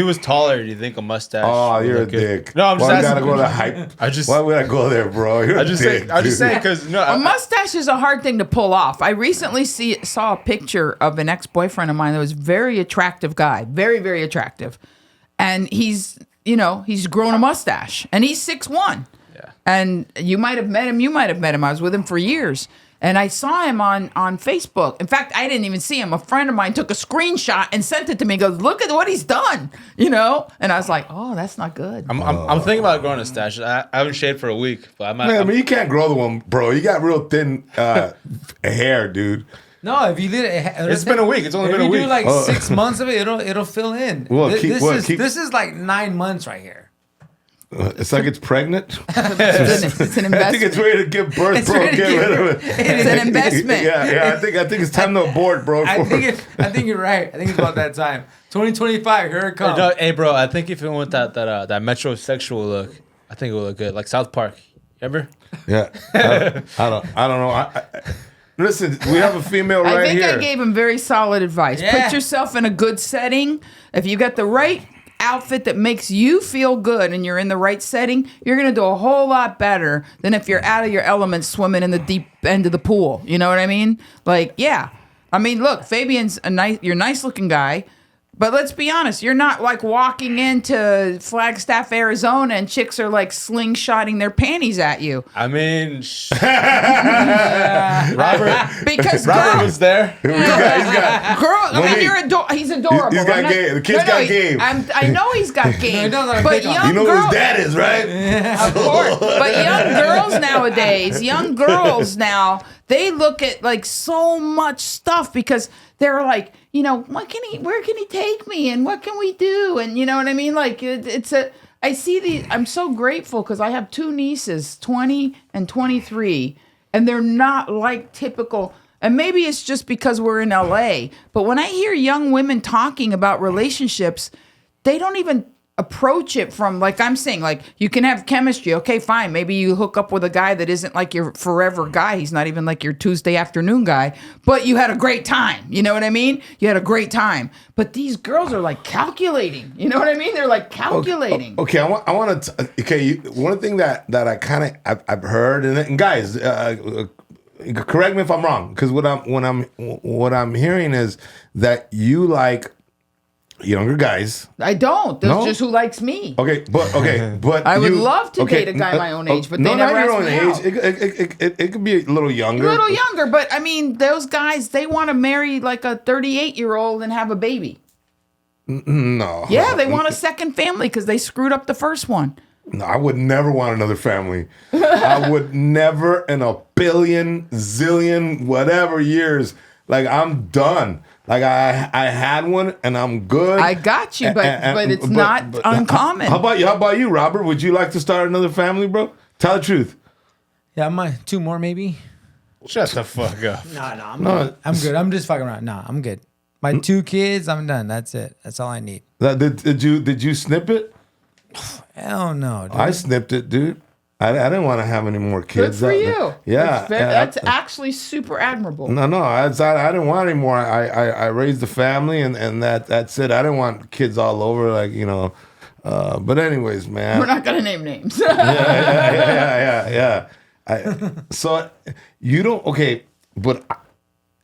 Speaker 3: was taller, do you think a mustache?
Speaker 1: Oh,
Speaker 3: would
Speaker 1: you're a
Speaker 3: look good?
Speaker 1: dick.
Speaker 3: No, I'm just
Speaker 1: Why
Speaker 3: asking.
Speaker 1: you gotta go to hype?
Speaker 3: Why
Speaker 1: would I go there, bro? You're a dick.
Speaker 3: I'm just saying because
Speaker 2: A mustache is a hard thing to pull off. I recently saw a picture of an ex-boyfriend of mine that was a very attractive guy, very, very attractive. And he's grown a mustache, and he's 6'1".
Speaker 3: Yeah.
Speaker 2: And you might have met him. I was with him for years. And I saw him on Facebook. In fact, I didn't even see him. A friend of mine took a screenshot and sent it to me. He goes, look at what he's done, And I was like, oh, that's not good.
Speaker 3: I'm thinking about growing a stash. I haven't shaved for a week, but I might.
Speaker 1: Man, I mean, you can't grow the one, bro. You got real thin hair, dude.
Speaker 4: No, if you did
Speaker 3: It's been a week. It's only been a week.
Speaker 4: If you do like 6 months of it, it'll fill in.
Speaker 1: Well,
Speaker 4: This is like 9 months right here.
Speaker 1: It's like it's pregnant.
Speaker 2: It's an investment.
Speaker 1: I think it's ready to give birth, bro. Get rid of it.
Speaker 2: It's an investment.
Speaker 1: Yeah. I think it's time to abort, bro.
Speaker 4: I think you're right. I think it's about that time. 2025, here it comes.
Speaker 3: Hey, bro, I think if you went that metrosexual look, I think it would look good. Like South Park. Ever?
Speaker 1: Yeah. I don't know. Listen, we have a female right here.
Speaker 2: I think I gave him very solid advice.
Speaker 4: Yeah.
Speaker 2: Put yourself in a good setting. If you got the right outfit that makes you feel good and you're in the right setting, you're going to do a whole lot better than if you're out of your element swimming in the deep end of the pool. You know what I mean? Like, yeah. I mean, look, Fabian's you're a nice looking guy, but let's be honest, you're not like walking into Flagstaff, Arizona, and chicks are like slingshotting their panties at you.
Speaker 3: I mean,
Speaker 2: Because
Speaker 3: Robert was there.
Speaker 2: he's adorable.
Speaker 1: He's got game. The kid's got game.
Speaker 2: I know he's got game.
Speaker 4: knows how to
Speaker 2: But
Speaker 4: pick on
Speaker 2: young
Speaker 1: You know who
Speaker 2: girls,
Speaker 1: his dad is, right?
Speaker 2: of course. But young girls now, they look at like so much stuff because they're like, where can he take me, and what can we do, and you know what I mean? Like I see these. I'm so grateful because I have two nieces, 20 and 23, and they're not like typical. And maybe it's just because we're in LA, but when I hear young women talking about relationships, they don't even approach it from, like I'm saying, like you can have chemistry. Okay, fine. Maybe you hook up with a guy that isn't like your forever guy. He's not even like your Tuesday afternoon guy, but you had a great time. You know what I mean? You had a great time. But these girls are like calculating. You know what I mean? They're like calculating.
Speaker 1: Okay, I want to. Okay, one thing that I kind of I've heard, and guys, correct me if I'm wrong, because what I'm hearing is that you like younger guys.
Speaker 2: I don't. That's
Speaker 1: No?
Speaker 2: just who likes me.
Speaker 1: Okay, but
Speaker 2: I would
Speaker 1: you-
Speaker 2: love to
Speaker 1: okay,
Speaker 2: date a guy my own age, but
Speaker 1: no,
Speaker 2: they
Speaker 1: not
Speaker 2: never
Speaker 1: your
Speaker 2: ask
Speaker 1: own
Speaker 2: me
Speaker 1: age.
Speaker 2: out.
Speaker 1: It could be a little younger.
Speaker 2: A little younger, but I mean, those guys, they want to marry like a 38-year-old and have a baby.
Speaker 1: No.
Speaker 2: Yeah, they want a second family because they screwed up the first one.
Speaker 1: No, I would never want another family. I would never in a billion, zillion, whatever years. Like, I'm done. Like, I had one and I'm good.
Speaker 2: I got you, but it's not uncommon.
Speaker 1: How about you, Robert? Would you like to start another family, bro? Tell the truth.
Speaker 4: Yeah, two more maybe.
Speaker 3: Shut the fuck up.
Speaker 4: No, I'm good. I'm just fucking around. No, I'm good. My 2 kids, I'm done. That's it. That's all I need.
Speaker 1: Did you snip it?
Speaker 4: Hell no, dude.
Speaker 1: I snipped it, dude. I didn't want to have any more
Speaker 2: Good
Speaker 1: kids.
Speaker 2: for you.
Speaker 1: Yeah.
Speaker 2: That's actually super admirable.
Speaker 1: No, I didn't want any more. I raised a family and that's it. I didn't want kids all over, like, you know. But anyways, man.
Speaker 2: We're not going to name names.
Speaker 1: Yeah. So you don't, okay, but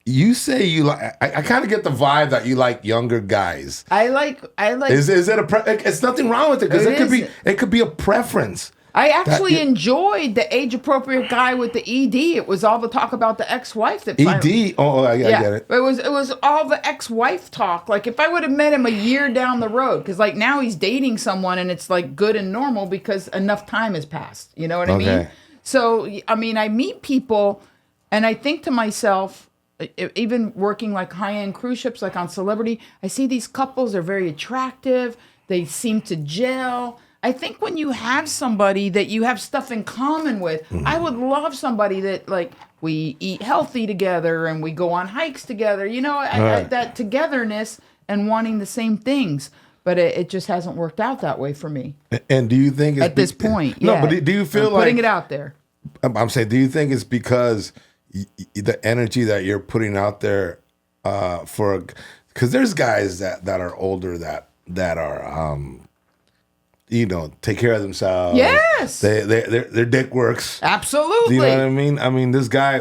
Speaker 1: you say you like, I kind of get the vibe that you like younger guys.
Speaker 2: I like.
Speaker 1: Is it it's nothing wrong with it, because it could be a preference.
Speaker 2: I actually enjoyed the age-appropriate guy with the ED. It was all the talk about the ex-wife that
Speaker 1: ED? I get it.
Speaker 2: It was all the ex-wife talk. Like, if I would have met him a year down the road, because like now he's dating someone and it's like good and normal because enough time has passed. You know what I mean? So I mean, I meet people and I think to myself, even working like high-end cruise ships, like on Celebrity, I see these couples. They're very attractive. They seem to gel. I think when you have somebody that you have stuff in common with, I would love somebody that, like, we eat healthy together and we go on hikes together. You know, that togetherness and wanting the same things. But it just hasn't worked out that way for me.
Speaker 1: And do you think it's
Speaker 2: at this point?
Speaker 1: No,
Speaker 2: yeah.
Speaker 1: but do you feel
Speaker 2: I'm
Speaker 1: like
Speaker 2: putting it out there?
Speaker 1: I'm saying, do you think it's because the energy that you're putting out there because there's guys that are older that are you know, take care of themselves.
Speaker 2: Yes.
Speaker 1: Their dick works.
Speaker 2: Absolutely.
Speaker 1: Do you know what I mean? I mean, this guy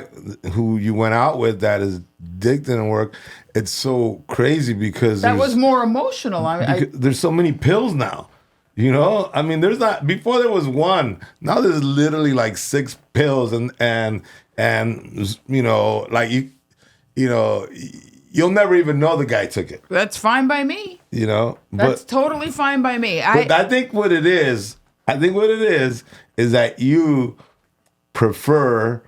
Speaker 1: who you went out with that his dick didn't work, it's so crazy because
Speaker 2: that was more emotional.
Speaker 1: There's so many pills now. You know? I mean, before there was one. Now there's literally like 6 pills and you know, like you know, you'll never even know the guy took it.
Speaker 2: That's fine by me.
Speaker 1: You know?
Speaker 2: That's totally fine by me.
Speaker 1: But I think what it is is that you prefer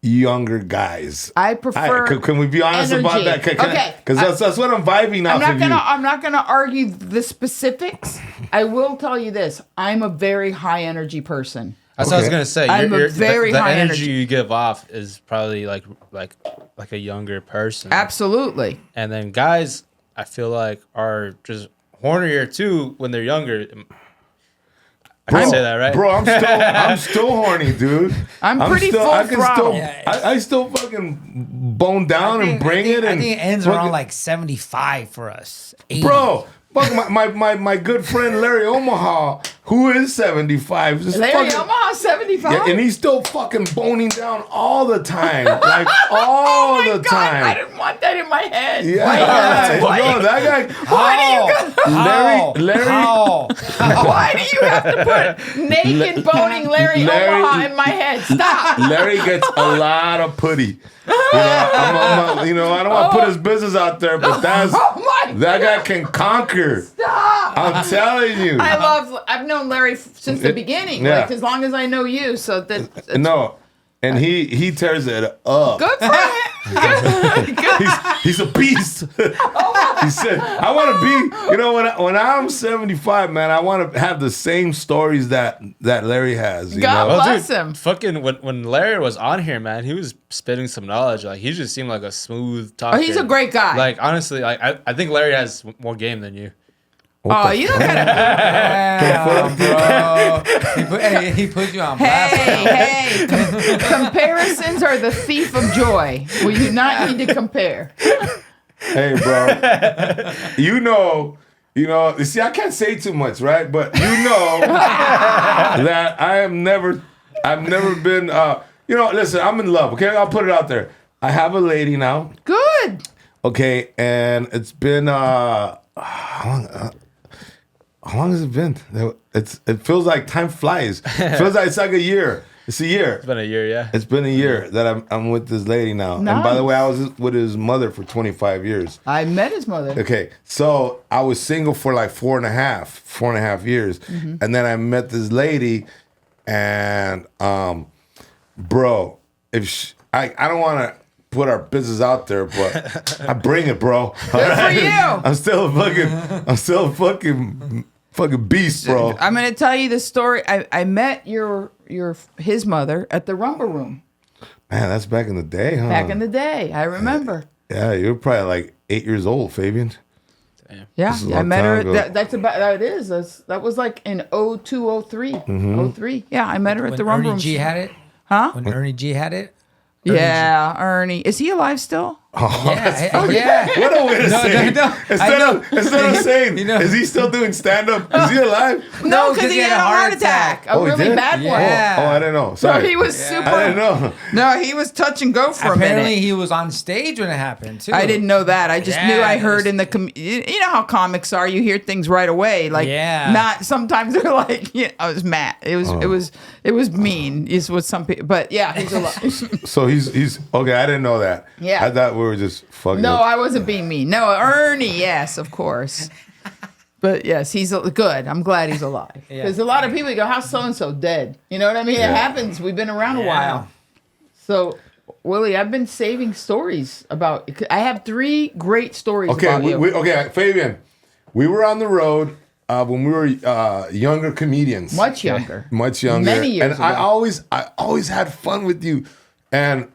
Speaker 1: younger guys.
Speaker 2: I prefer.
Speaker 1: Can we be honest about that?
Speaker 2: Okay.
Speaker 1: Because that's what I'm vibing off of you.
Speaker 2: I'm not gonna argue the specifics. I will tell you this: I'm a very high energy person.
Speaker 3: That's what I was gonna say.
Speaker 2: I'm a very
Speaker 3: the
Speaker 2: high
Speaker 3: energy
Speaker 2: energy.
Speaker 3: you give off is probably like a younger person.
Speaker 2: Absolutely.
Speaker 3: And then guys, I feel like are just hornier too when they're younger. I can say that, right?
Speaker 1: Bro, I'm still horny, dude.
Speaker 2: I'm pretty full throttle.
Speaker 1: I still fucking bone down and bring it.
Speaker 4: I think it ends around like 75 for us. 80.
Speaker 1: Bro, fuck my good friend Larry Omaha, who is 75.
Speaker 2: Larry Omaha 75?
Speaker 1: Yeah, and he's still fucking boning down all the time. Like, all the time.
Speaker 2: I didn't want that in my head.
Speaker 1: Yeah. No, that guy. Larry.
Speaker 2: Why do you have to put naked boning Larry Omaha in my head? Stop.
Speaker 1: Larry gets a lot of putty. You know, I don't want to put his business out there, but that guy can conquer.
Speaker 2: Stop.
Speaker 1: I'm telling you.
Speaker 2: I've known Larry since the beginning, like as long as I know you. So that
Speaker 1: no, and he tears it up.
Speaker 2: Good for him.
Speaker 1: He's a beast. He said, "I want to be." You know, when I'm 75, man, I want to have the same stories that Larry has.
Speaker 2: God
Speaker 1: know?
Speaker 2: bless him.
Speaker 3: Fucking when Larry was on here, man, he was spitting some knowledge. Like he just seemed like a smooth talker.
Speaker 2: Oh, he's a great guy.
Speaker 3: Like honestly, like I think Larry has more game than you.
Speaker 2: Oh, you don't gotta.
Speaker 4: Bro. He put you on blast.
Speaker 2: Hey. Comparisons are the thief of joy. We do not need to compare.
Speaker 1: Hey, bro. You know, see, I can't say too much, right? But you know that I've never been, listen, I'm in love, okay? I'll put it out there. I have a lady now.
Speaker 2: Good.
Speaker 1: Okay, and it's been, How long has it been? It feels like time flies. It feels like it's like a year. It's a year.
Speaker 3: It's been a year, yeah.
Speaker 1: It's been a year that I'm with this lady now. And by the way, I was with his mother for 25 years.
Speaker 2: I met his mother.
Speaker 1: Okay, so I was single for like 4.5 years.
Speaker 2: Mm-hmm.
Speaker 1: And then I met this lady and bro, I don't want to put our business out there, but I bring it, bro.
Speaker 2: Good for you.
Speaker 1: I'm still a fucking beast, bro.
Speaker 2: I'm gonna tell you the story. I met his mother at the Rumble Room.
Speaker 1: Man, that's back in the day, huh?
Speaker 2: Back in the day, I remember.
Speaker 1: Yeah, you were probably like 8 years old, Fabian.
Speaker 3: Damn.
Speaker 2: Yeah,
Speaker 1: a
Speaker 2: I
Speaker 1: long
Speaker 2: met
Speaker 1: time
Speaker 2: her.
Speaker 1: ago.
Speaker 2: That was like in 02, 03.
Speaker 1: Mm-hmm.
Speaker 2: 03. Yeah, I met her at
Speaker 4: When
Speaker 2: the Rumble
Speaker 4: Ernie
Speaker 2: Room.
Speaker 4: G had it?
Speaker 2: Huh?
Speaker 4: When Ernie G had it?
Speaker 2: Yeah, Ernie. Is he alive still?
Speaker 4: Yeah.
Speaker 1: What a way to say it.
Speaker 4: no.
Speaker 1: Instead of saying,
Speaker 4: You know.
Speaker 1: is he still doing stand-up? Is he alive?
Speaker 2: No, because he had a heart attack. A
Speaker 1: Oh, he
Speaker 2: really
Speaker 1: did?
Speaker 2: bad one.
Speaker 4: Yeah.
Speaker 1: Oh, I didn't know.
Speaker 2: No,
Speaker 1: Sorry.
Speaker 2: he was super.
Speaker 1: I didn't know.
Speaker 2: No, he was touch and go for a
Speaker 4: Apparently,
Speaker 2: minute.
Speaker 4: he was on stage when it happened, too.
Speaker 2: I didn't know that. I just knew
Speaker 4: Yeah,
Speaker 2: I
Speaker 4: it
Speaker 2: heard
Speaker 4: was-
Speaker 2: in the you know how comics are. You hear things right away. Like
Speaker 4: Yeah.
Speaker 2: not sometimes they're like, I was mad. It was mean. Is what some people. But yeah, he's alive.
Speaker 1: So he's okay. I didn't know that.
Speaker 2: Yeah.
Speaker 1: I thought we were just fucking.
Speaker 2: No,
Speaker 1: up.
Speaker 2: I wasn't being mean. No, Ernie, yes, of course. But yes, he's good. I'm glad he's alive.
Speaker 4: Yeah.
Speaker 2: Because a lot of people go, how's so-and-so dead? You know what I mean?
Speaker 1: Yeah.
Speaker 2: It happens. We've been around a
Speaker 4: Yeah.
Speaker 2: while. So, Willie, I've been saving stories about... I have 3 great stories
Speaker 1: Okay,
Speaker 2: about you.
Speaker 1: okay, Fabian. We were on the road when we were younger comedians.
Speaker 2: Much younger.
Speaker 1: Much younger.
Speaker 2: Many years
Speaker 1: And I
Speaker 2: ago.
Speaker 1: always had fun with you. And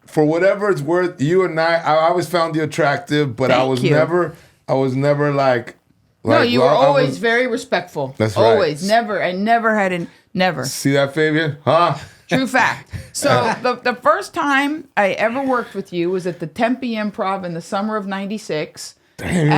Speaker 1: for whatever it's worth, you and I always found you attractive, but I
Speaker 2: Thank
Speaker 1: was
Speaker 2: you.
Speaker 1: never like
Speaker 2: No, you were
Speaker 1: well, I
Speaker 2: always
Speaker 1: was-
Speaker 2: very respectful.
Speaker 1: That's right.
Speaker 2: Always. Never. I never had an... Never.
Speaker 1: See that, Fabian? Huh?
Speaker 2: True fact. So the first time I ever worked with you was at the Tempe Improv in the summer of '96.
Speaker 1: Damn.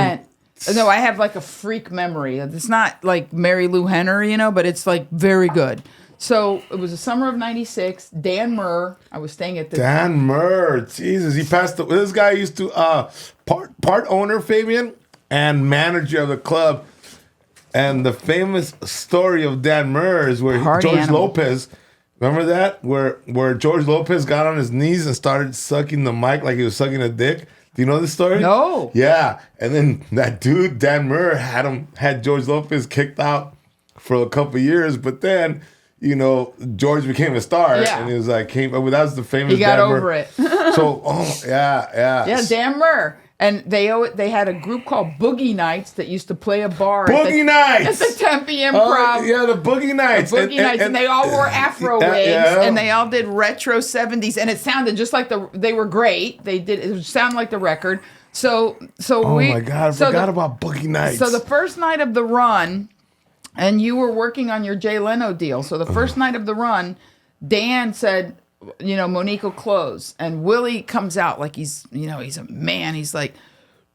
Speaker 2: And no, I have like a freak memory. It's not like Mary Lou Henner, but it's like very good. So it was the summer of '96. Dan Murr. I was staying at the
Speaker 1: Dan Murr, Jesus, he passed. This guy used to part owner, Fabian, and manager of the club. And the famous story of Dan Murr is where
Speaker 2: Party
Speaker 1: George
Speaker 2: animal.
Speaker 1: Lopez. Remember that where George Lopez got on his knees and started sucking the mic like he was sucking a dick. Do you know this story?
Speaker 2: No.
Speaker 1: Yeah, and then that dude Dan Murr had George Lopez kicked out for a couple years, but then. George became a star,
Speaker 2: Yeah.
Speaker 1: and he was like, that was the famous.
Speaker 2: He got
Speaker 1: Dan Murr.
Speaker 2: over it.
Speaker 1: So, yeah.
Speaker 2: Yeah, Dan Murr. And they had a group called Boogie Nights that used to play a bar.
Speaker 1: Boogie Nights!
Speaker 2: At the Tempe
Speaker 1: Oh,
Speaker 2: Improv.
Speaker 1: yeah, the Boogie Nights.
Speaker 2: Boogie Nights, and they all wore afro
Speaker 1: Yeah,
Speaker 2: wigs,
Speaker 1: yeah.
Speaker 2: and they all did retro 70s, and it sounded just like they were great. It sounded like the record. So
Speaker 1: Oh my God, I forgot about Boogie Nights.
Speaker 2: So the first night of the run, and you were working on your Jay Leno deal. So the first night of the run, Dan said, Monique will close. And Willie comes out like he's a man. He's like,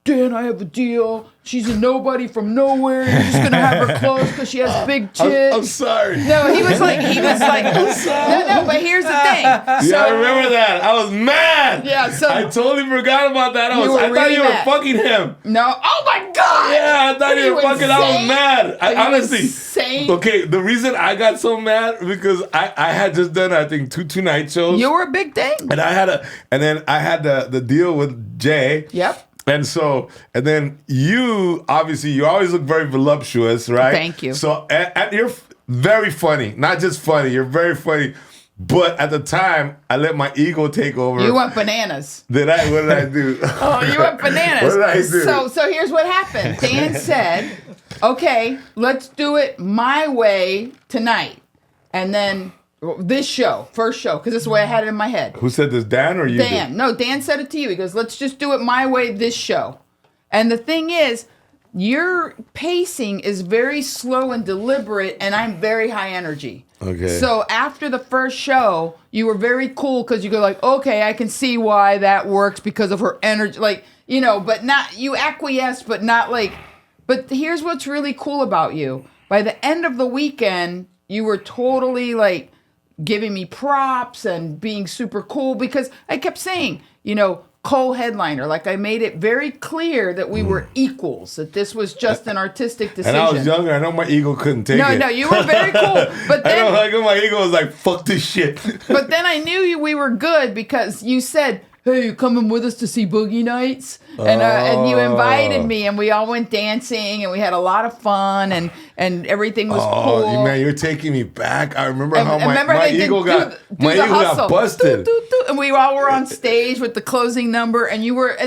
Speaker 2: Dan, I have a deal. She's a nobody from nowhere. You're just gonna have her close because she has big tits.
Speaker 1: I'm sorry.
Speaker 2: No, he was like, no, but here's the thing.
Speaker 1: Yeah, I remember that. I was mad.
Speaker 2: Yeah, so-
Speaker 1: I totally forgot about that. I
Speaker 2: You were
Speaker 1: thought
Speaker 2: really
Speaker 1: you were
Speaker 2: mad.
Speaker 1: fucking him.
Speaker 2: No, oh my God!
Speaker 1: Yeah, I thought you were fucking. I was
Speaker 2: insane?
Speaker 1: mad.
Speaker 2: Are you
Speaker 1: Honestly.
Speaker 2: insane?
Speaker 1: Okay, the reason I got so mad because I had just done I think two night shows.
Speaker 2: You were a big thing.
Speaker 1: And I had the deal with Jay.
Speaker 2: Yep.
Speaker 1: And then you always look very voluptuous, right?
Speaker 2: Thank you.
Speaker 1: So and you're very funny, not just funny. You're very funny, but at the time I let my ego take over.
Speaker 2: You went bananas.
Speaker 1: What did I do?
Speaker 2: Oh, you went bananas.
Speaker 1: What did I do?
Speaker 2: So here's what happened. Dan said, "Okay, let's do it my way tonight," and then this first show, because this is the way I had it in my head.
Speaker 1: Who said this, Dan or you?
Speaker 2: Dan.
Speaker 1: Did?
Speaker 2: No, Dan said it to you. He goes, let's just do it my way this show. And the thing is, your pacing is very slow and deliberate, and I'm very high energy.
Speaker 1: Okay.
Speaker 2: So after the first show, you were very cool because you go like, okay, I can see why that works because of her energy. Like, but not, you acquiesced, but not like, but here's what's really cool about you. By the end of the weekend, you were totally like, giving me props and being super cool because I kept saying, co-headliner. Like I made it very clear that we were equals, that this was just an artistic decision.
Speaker 1: And I was younger. I know my ego couldn't take it.
Speaker 2: No, you were very cool. But then,
Speaker 1: I know, like my ego was like, fuck this shit.
Speaker 2: But then I knew we were good because you said, hey, you coming with us to see Boogie Nights? And you invited me, and we all went dancing, and we had a lot of fun, and everything was cool.
Speaker 1: Oh, man, you're taking me back. I remember how my
Speaker 2: they
Speaker 1: ego got
Speaker 2: do the hustle.
Speaker 1: busted.
Speaker 2: And we all were on stage with the closing number, and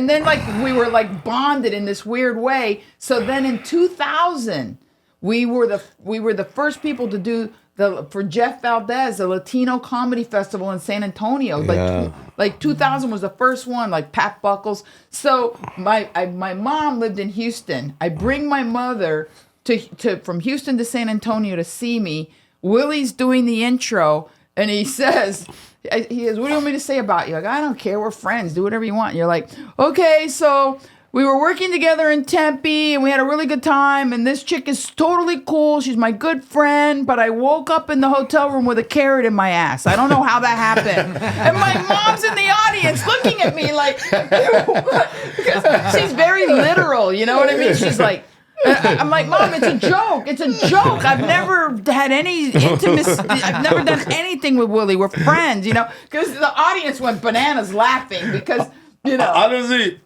Speaker 2: then like we were like bonded in this weird way. So then in 2000, we were the first people to do for Jeff Valdez, the Latino Comedy Festival in San Antonio. Like 2000 was the first one, like Pat Buckles. So my mom lived in Houston. I bring my mother from Houston to San Antonio to see me. Willie's doing the intro, and he says, what do you want me to say about you? Like, I don't care. We're friends. Do whatever you want. And you're like, okay, so we were working together in Tempe, and we had a really good time, and this chick is totally cool. She's my good friend, but I woke up in the hotel room with a carrot in my ass. I don't know how that happened. And my mom's in the audience looking at me like, because she's very literal, you know what I mean? She's like, I'm like, Mom, it's a joke. It's a joke. I've never had any intimacy. I've never done anything with Willie. We're friends, you know? Because the audience went bananas laughing because, you know.
Speaker 1: Honestly,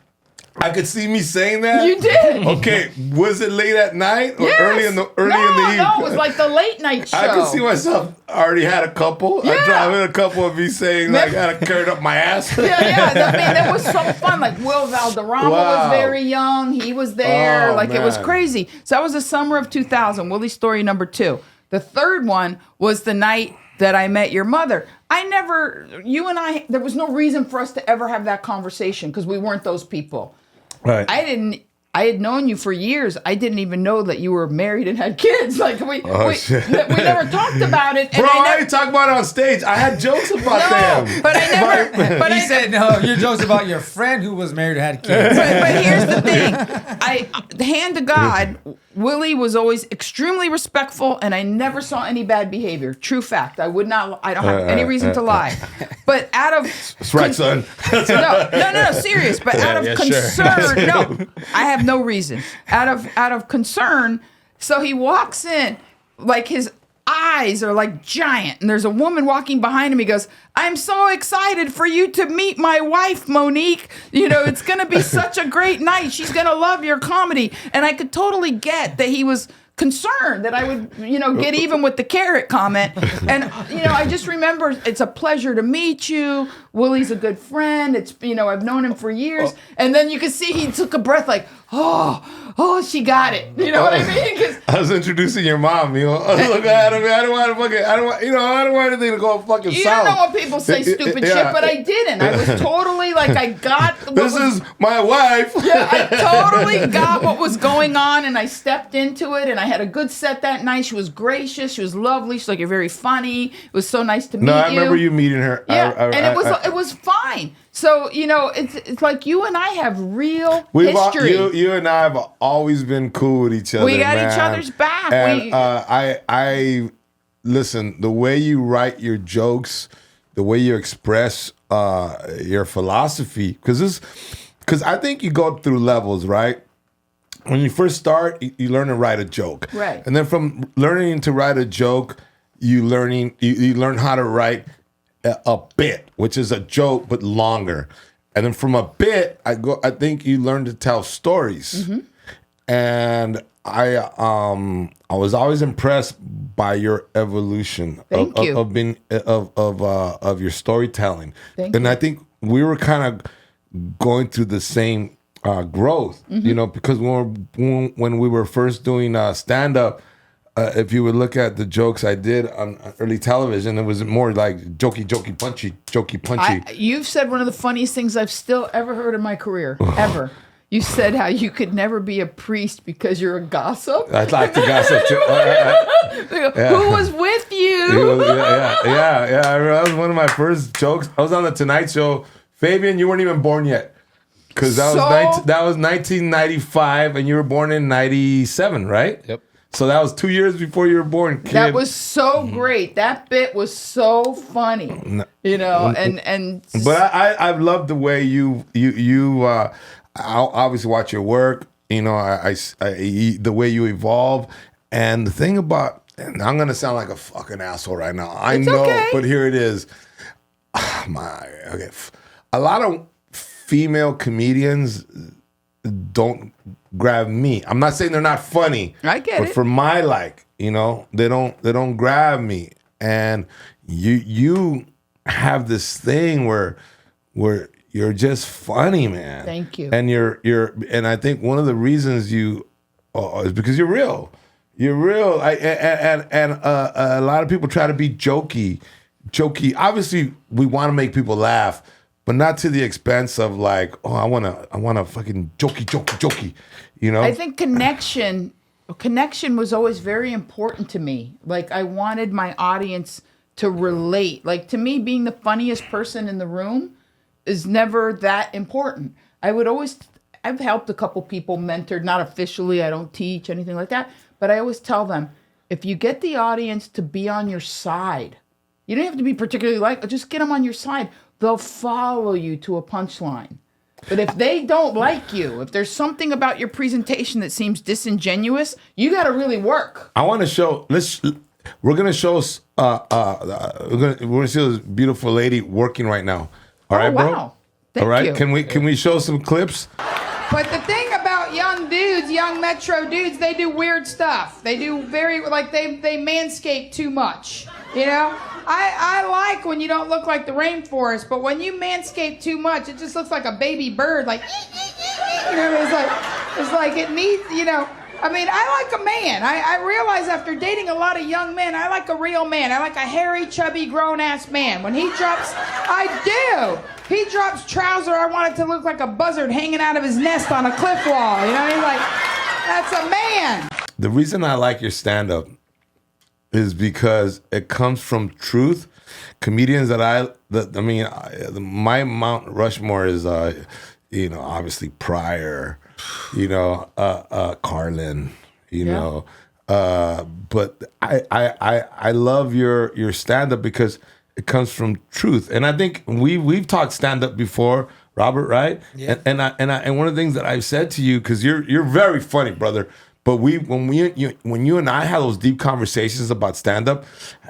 Speaker 1: I could see me saying that.
Speaker 2: You did.
Speaker 1: Okay, was it late at night or
Speaker 2: Yes.
Speaker 1: early in the evening?
Speaker 2: No, it was like the late night show.
Speaker 1: I could see myself. I already had a couple.
Speaker 2: Yeah.
Speaker 1: I drive in a couple of me saying like I had a carrot up my ass.
Speaker 2: Yeah. I mean, that was so fun. Like Will Valderrama was very young. He was there. It was crazy. So that was the summer of 2000. Willie's story number 2. The third one was the night that I met your mother. You and I, there was no reason for us to ever have that conversation because we weren't those people.
Speaker 1: Right.
Speaker 2: I had known you for years. I didn't even know that you were married and had kids. Like we never talked about it.
Speaker 1: Bro, I didn't talk about it on stage. I had jokes about them.
Speaker 2: But I never. But
Speaker 4: He said, no, your joke's about your friend who was married and had kids.
Speaker 2: But here's the thing. Hand to God, Willie was always extremely respectful, and I never saw any bad behavior. True fact. I don't have any reason to lie. But out of
Speaker 1: That's right, son.
Speaker 2: no, serious. But out of concern, no, I have no reason. Out of concern, so he walks in, like his eyes are like giant, and there's a woman walking behind him. He goes, I'm so excited for you to meet my wife, Monique. You know, it's going to be such a great night. She's going to love your comedy. And I could totally get that he was concerned that I would, get even with the carrot comment. And, I just remember it's a pleasure to meet you. Willie's a good friend. It's, I've known him for years. And then you could see he took a breath like, oh, she got it. You know what I mean? 'Cause
Speaker 1: I was introducing your mom. I don't want anything to go fucking
Speaker 2: you
Speaker 1: south.
Speaker 2: don't know when people say stupid shit, but I didn't. I was totally like, I got
Speaker 1: this is my wife.
Speaker 2: Yeah, I totally got what was going on, and I stepped into it, and I had a good set that night. She was gracious. She was lovely. She's like, you're very funny. It was so nice to meet you.
Speaker 1: No, I remember you meeting her.
Speaker 2: Yeah, it was fine. So, it's like you and I have real history.
Speaker 1: You and I have always been cool with each other.
Speaker 2: We got each other's back.
Speaker 1: And I listen, the way you write your jokes, the way you express your philosophy, because I think you go through levels, right? When you first start, you learn to write a joke.
Speaker 2: Right.
Speaker 1: And then from learning to write a joke, you learn how to write a bit, which is a joke but longer, and then from a bit, I think you learn to tell stories,
Speaker 2: mm-hmm.
Speaker 1: and I was always impressed by your evolution of your storytelling, and I think we were kind of going through the same growth,
Speaker 2: mm-hmm.
Speaker 1: Because when we were first doing stand up. If you would look at the jokes I did on early television, it was more like jokey, punchy.
Speaker 2: You've said one of the funniest things I've still ever heard in my career, ever. You said how you could never be a priest because you're a gossip.
Speaker 1: I'd like to gossip too.
Speaker 2: Who was with you?
Speaker 1: Yeah. That was one of my first jokes. I was on the Tonight Show. Fabian, you weren't even born yet. Because that was 1995, and you were born in 97, right?
Speaker 3: Yep.
Speaker 1: So that was 2 years before you were born, kid.
Speaker 2: That was so great. That bit was so funny. You know, and
Speaker 1: But I love the way you I'll obviously watch your work. You know, I the way you evolve, and the thing about, and I'm gonna sound like a fucking asshole right now. I know,
Speaker 2: okay.
Speaker 1: But here it is. Okay, a lot of female comedians don't grab me. I'm not saying they're not funny.
Speaker 2: I get
Speaker 1: but
Speaker 2: it.
Speaker 1: for my you know, they don't grab me. And you have this thing where you're just funny, man.
Speaker 2: Thank you.
Speaker 1: And and I think one of the reasons you is because you're real. You're real. A lot of people try to be jokey. Obviously, we want to make people laugh, but not to the expense of like, oh, I want to fucking jokey. You know.
Speaker 2: I think connection was always very important to me. Like, I wanted my audience to relate. Like, to me, being the funniest person in the room is never that important. I've helped a couple people, mentored, not officially, I don't teach, anything like that, but I always tell them, if you get the audience to be on your side, you don't have to be particularly just get them on your side. They'll follow you to a punchline. But if they don't like you, if there's something about your presentation that seems disingenuous, you got to really work.
Speaker 1: I want to show. We're gonna show. We're gonna see this beautiful lady working right now. All right, bro.
Speaker 2: Wow. Thank
Speaker 1: All right.
Speaker 2: you.
Speaker 1: Can we show some clips?
Speaker 5: But the thing about young metro dudes, they do weird stuff. They do they manscape too much. You know? I like when you don't look like the rainforest, but when you manscape too much, it just looks like a baby bird, like, you know, it's like it needs, you know. I mean, I like a man. I realize after dating a lot of young men, I like a real man. I like a hairy, chubby, grown-ass man. When he drops, I do. He drops trouser, I want it to look like a buzzard hanging out of his nest on a cliff wall. You know what I mean? Like, that's a man.
Speaker 1: The reason I like your stand-up is because it comes from truth. Comedians my Mount Rushmore is, you know, obviously Pryor, you know, Carlin, you know, but I love your stand-up because it comes from truth. And I think we've talked stand-up before, Robert, right?
Speaker 4: Yeah.
Speaker 1: And one of the things that I've said to you, because you're very funny, brother. But when you and I have those deep conversations about stand-up,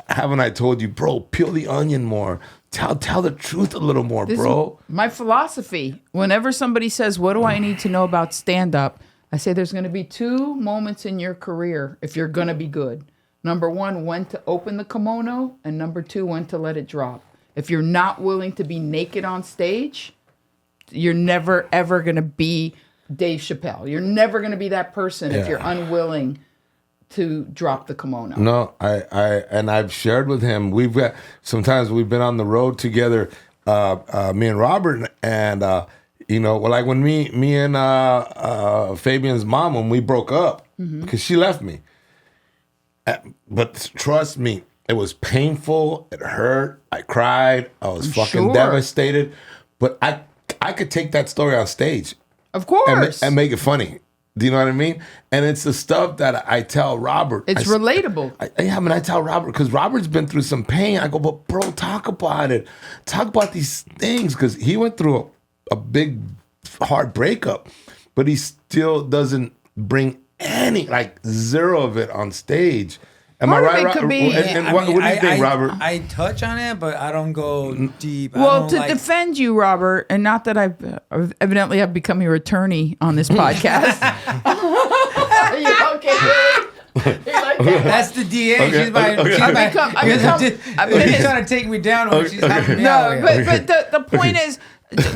Speaker 1: haven't I told you, bro, peel the onion more. Tell the truth a little more, bro.
Speaker 2: My philosophy, whenever somebody says, what do I need to know about stand-up? I say there's going to be 2 moments in your career if you're going to be good. Number 1, when to open the kimono, and number 2, when to let it drop. If you're not willing to be naked on stage, you're never, ever going to be Dave Chappelle. You're never going to be that person if you're unwilling to drop the kimono.
Speaker 1: No, I've shared with him. Sometimes we've been on the road together, me and Robert, and you know, like when me and Fabian's mom, when we broke up, because she left me. But trust me, it was painful. It hurt. I cried. I was fucking devastated. But I could take that story on stage.
Speaker 2: Of course.
Speaker 1: And make it funny. Do you know what I mean? And it's the stuff that I tell Robert.
Speaker 2: It's relatable.
Speaker 1: I tell Robert, because Robert's been through some pain. I go, but bro, talk about it. Talk about these things, because he went through a big, hard breakup, but he still doesn't bring any, like, zero of it on stage. Am I right?
Speaker 2: Could be,
Speaker 1: and what do you think, Robert?
Speaker 4: I touch on it, but I don't go deep.
Speaker 2: Well, to defend you, Robert, and not that evidently I've become your attorney on this podcast.
Speaker 4: That's the DA.
Speaker 1: Okay,
Speaker 4: She's my.
Speaker 1: okay.
Speaker 4: She's trying to take me down. Or she's having me out.
Speaker 2: But the point is,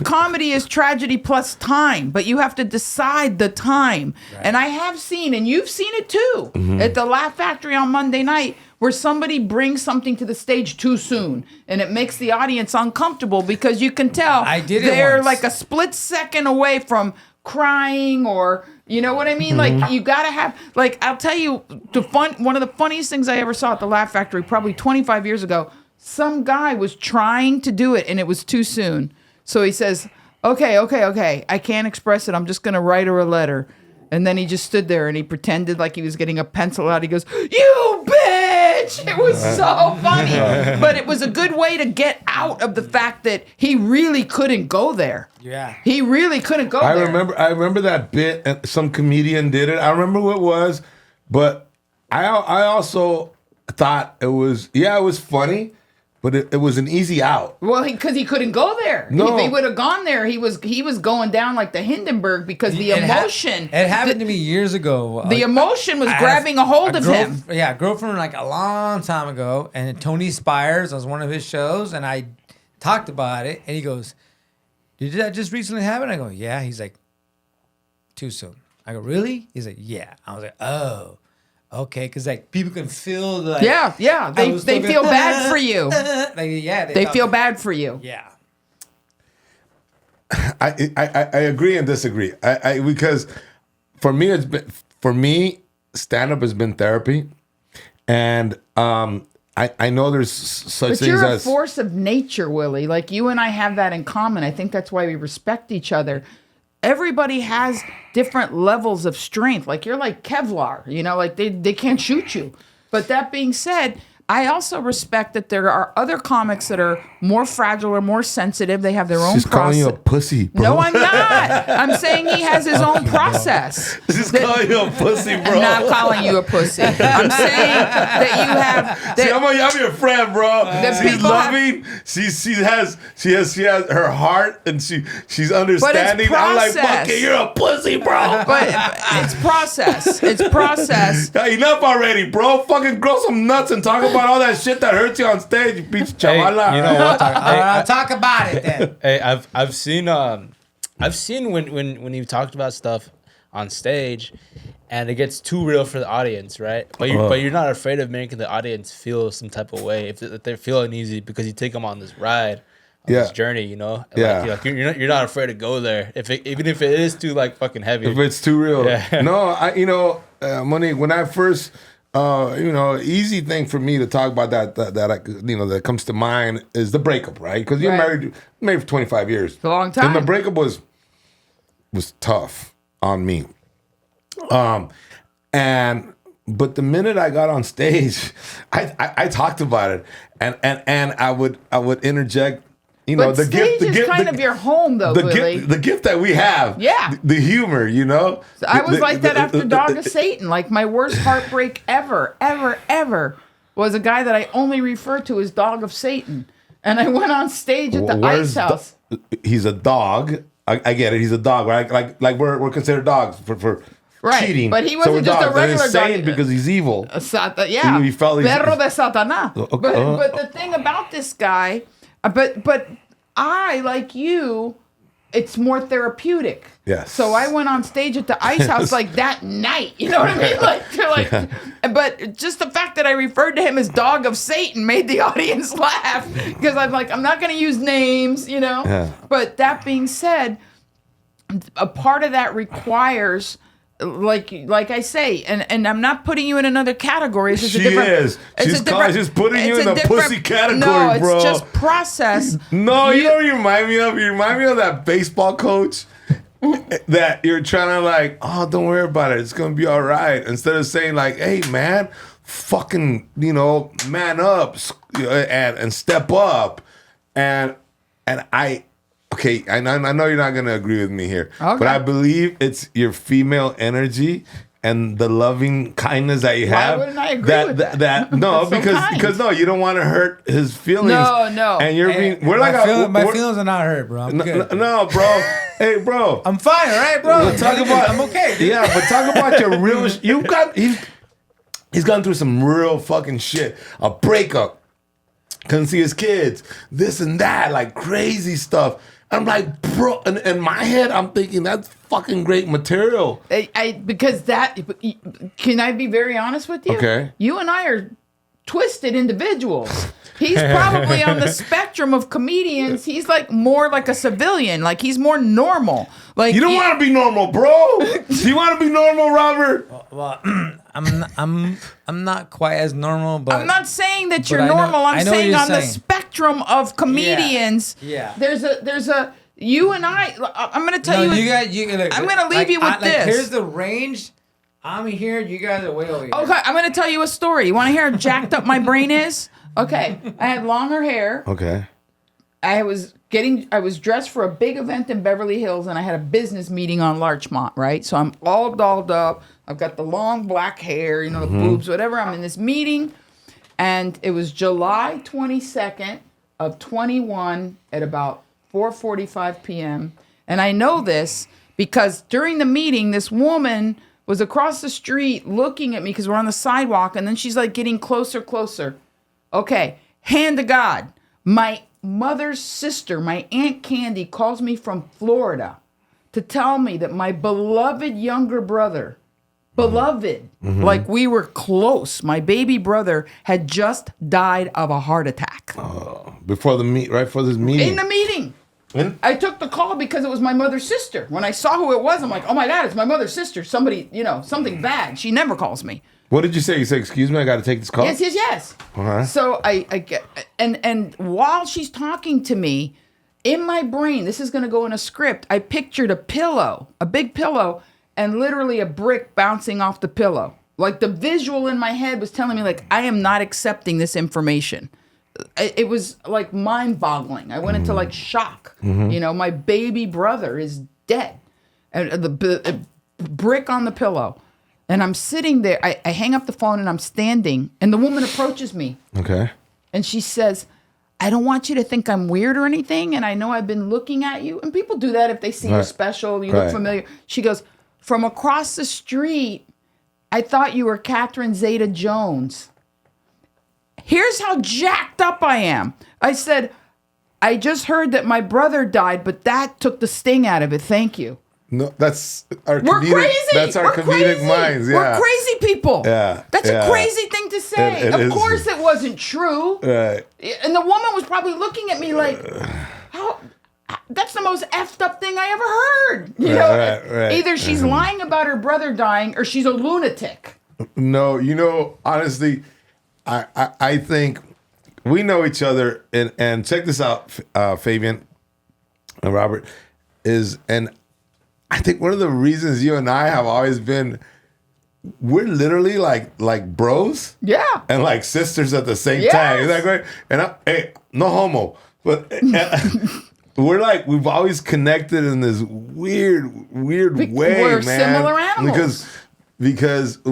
Speaker 2: comedy is tragedy plus time, but you have to decide the time. Right. And I have seen, and you've seen it too, at the Laugh Factory on Monday night, where somebody brings something to the stage too soon, and it makes the audience uncomfortable because you can tell they're like a split second away from crying, or you know what I mean? Like, you gotta have, like, I'll tell you, one of the funniest things I ever saw at the Laugh Factory, probably 25 years ago, some guy was trying to do it and it was too soon. So he says, okay, I can't express it. I'm just going to write her a letter. And then he just stood there and he pretended like he was getting a pencil out. He goes, "You bitch!" It was so funny. But it was a good way to get out of the fact that he really couldn't go there.
Speaker 4: Yeah.
Speaker 2: He really couldn't go there.
Speaker 1: I remember that bit, and some comedian did it. I remember who it was, but I also thought it was funny, but it was an easy out.
Speaker 2: Well, because he couldn't go there.
Speaker 1: No.
Speaker 2: If he would have gone there, he was going down like the Hindenburg because the emotion.
Speaker 4: It happened to me years ago.
Speaker 2: The emotion was grabbing a hold of him.
Speaker 4: Yeah, a girlfriend like a long time ago, and Tony Spires was one of his shows, and I talked about it, and he goes, "Did that just recently happen?" I go, "Yeah." He's like, "Too soon." I go, "Really?" He's like, "Yeah." I was like, "Oh, okay," because like people can feel the
Speaker 2: they feel bad for you. They feel bad for you.
Speaker 4: Yeah.
Speaker 1: I agree and disagree. I because for me stand-up has been therapy, and I know there's such
Speaker 2: But
Speaker 1: things
Speaker 2: you're a
Speaker 1: as
Speaker 2: force of nature, Willie. Like you and I have that in common. I think that's why we respect each other. Everybody has different levels of strength. Like you're like Kevlar, like they can't shoot you. But that being said, I also respect that there are other comics that are more fragile or more sensitive. They have their own
Speaker 1: She's calling you a
Speaker 2: process.
Speaker 1: pussy, bro.
Speaker 2: No, I'm not. I'm saying he has his own process.
Speaker 1: She's calling you a pussy, bro.
Speaker 2: I'm not calling you a pussy. I'm saying that you have.
Speaker 1: See, I'm your friend, bro. She's
Speaker 2: people
Speaker 1: loving. She has her heart, and she's understanding. I'm like,
Speaker 2: process.
Speaker 1: fuck it, you're a pussy, bro.
Speaker 2: But it's process. It's process.
Speaker 1: Yeah, enough already, bro. Fucking grow some nuts and talk about all that shit that hurts you on stage, you piece of chavala.
Speaker 3: You know what?
Speaker 4: I'll talk about it then.
Speaker 3: Hey, I've seen when you talked about stuff on stage, and it gets too real for the audience, right? But you're not afraid of making the audience feel some type of way if they feel uneasy because you take them on this ride, this journey, And you're not afraid to go there even if it is too like fucking heavy.
Speaker 1: If it's too real,
Speaker 3: Yeah.
Speaker 1: No, Monique, when I first. Easy thing for me to talk about that comes to mind is the breakup, right? Because you're married for 25 years.
Speaker 2: It's a long time.
Speaker 1: And the breakup was tough on me. But the minute I got on stage, I talked about it, and I would interject.
Speaker 2: But
Speaker 1: the
Speaker 2: stage
Speaker 1: gift,
Speaker 2: is kind of your home, though, Willie.
Speaker 1: the gift that we have, the humor,
Speaker 2: I was like that after Dog of Satan. Like my worst heartbreak ever was a guy that I only refer to as Dog of Satan. And I went on stage at the Ice House.
Speaker 1: He's a dog. I get it. He's a dog, right? Like we're considered dogs for cheating.
Speaker 2: But he wasn't just a regular dog.
Speaker 1: Because he's evil.
Speaker 2: He felt Perro de Satanás.
Speaker 1: Okay.
Speaker 2: But the thing about this guy, but I, like you, it's more therapeutic.
Speaker 1: Yes.
Speaker 2: So I went on stage at the Ice House like that night. You know what I mean? But just the fact that I referred to him as Dog of Satan made the audience laugh because I'm like, I'm not going to use names,
Speaker 1: Yeah.
Speaker 2: But that being said, a part of that requires. Like I say, and I'm not putting you in another category. It's just
Speaker 1: She is. She's putting you in the pussy category,
Speaker 2: no,
Speaker 1: bro.
Speaker 2: it's just process.
Speaker 1: No, you know what you remind me of? You remind me of that baseball coach that you're trying to like, oh, don't worry about it. It's going to be all right. Instead of saying like, hey, man, fucking, man up and step up. And okay, I know you're not going to agree with me here, but I believe it's your female energy and the loving kindness that you have.
Speaker 2: Why wouldn't I agree with that?
Speaker 1: No,
Speaker 2: That's so
Speaker 1: because no, you don't want to hurt his feelings.
Speaker 2: No.
Speaker 1: And you're being, we're
Speaker 4: my feelings are not hurt, bro. I'm good.
Speaker 1: No, bro. Hey, bro.
Speaker 4: I'm fine, all right, bro?
Speaker 1: I'm okay. Dude. Yeah, but talk about your real. He's gone through some real fucking shit. A breakup. Couldn't see his kids. This and that, like crazy stuff. I'm like, bro, in my head, I'm thinking that's fucking great material.
Speaker 2: Because can I be very honest with you?
Speaker 1: Okay.
Speaker 2: You and I are twisted individuals. He's probably on the spectrum of comedians. He's like more like a civilian. Like he's more normal. Like
Speaker 1: you don't want to be normal, bro. Do you want to be normal, Robert?
Speaker 4: Well, I'm not quite as normal, but
Speaker 2: I'm not saying that you're normal. I'm saying on the spectrum of comedians.
Speaker 4: Yeah.
Speaker 2: There's a you and I'm going to tell you. I'm going to leave you with this.
Speaker 4: Here's the range. I'm here. You guys are way over here.
Speaker 2: Okay, I'm going to tell you a story. You want to hear how jacked up my brain is? Okay, I had longer hair.
Speaker 1: Okay.
Speaker 2: I was dressed for a big event in Beverly Hills, and I had a business meeting on Larchmont, right? So I'm all dolled up. I've got the long black hair, the boobs, whatever. I'm in this meeting, and it was July 22nd of 21 at about 4:45 p.m. And I know this because during the meeting, this woman was across the street looking at me because we're on the sidewalk, and then she's like getting closer. Okay, hand to God. My mother's sister, my Aunt Candy, calls me from Florida to tell me that my beloved younger brother, like we were close, my baby brother had just died of a heart attack.
Speaker 1: Before this meeting?
Speaker 2: In the meeting. I took the call because it was my mother's sister. When I saw who it was, I'm like, oh my God, it's my mother's sister. Somebody, something bad. She never calls me.
Speaker 1: What did you say? You said, excuse me, I got to take this call?
Speaker 2: Yes.
Speaker 1: Uh-huh.
Speaker 2: So I get, and while she's talking to me, in my brain, this is going to go in a script, I pictured a pillow, a big pillow, and literally a brick bouncing off the pillow. Like the visual in my head was telling me, like, I am not accepting this information. It was like mind-boggling. I went into like shock. My baby brother is dead. And the brick on the pillow. And I'm sitting there. I hang up the phone and I'm standing. And the woman approaches me.
Speaker 1: Okay.
Speaker 2: And she says, I don't want you to think I'm weird or anything. And I know I've been looking at you. And people do that if they see you special. You look familiar. She goes, from across the street, I thought you were Catherine Zeta-Jones. Here's how jacked up I am. I said, I just heard that my brother died, but that took the sting out of it. Thank you.
Speaker 1: No, that's our
Speaker 2: We're
Speaker 1: comedic,
Speaker 2: crazy.
Speaker 1: That's our
Speaker 2: We're
Speaker 1: comedic
Speaker 2: crazy.
Speaker 1: minds. Yeah.
Speaker 2: We're crazy people.
Speaker 1: Yeah.
Speaker 2: That's a crazy thing to say.
Speaker 1: It
Speaker 2: of
Speaker 1: is.
Speaker 2: course it wasn't true.
Speaker 1: Right.
Speaker 2: And the woman was probably looking at me like, how? That's the most effed up thing I ever heard.
Speaker 1: Right.
Speaker 2: Either she's lying about her brother dying or she's a lunatic.
Speaker 1: No, honestly, I think we know each other, and check this out, Fabian and Robert, and I think one of the reasons you and I have always been, we're literally like bros, and like sisters at the same time. Isn't that great? And hey, no homo, but we've always connected in this weird way,
Speaker 2: we're
Speaker 1: man.
Speaker 2: Similar animals
Speaker 1: because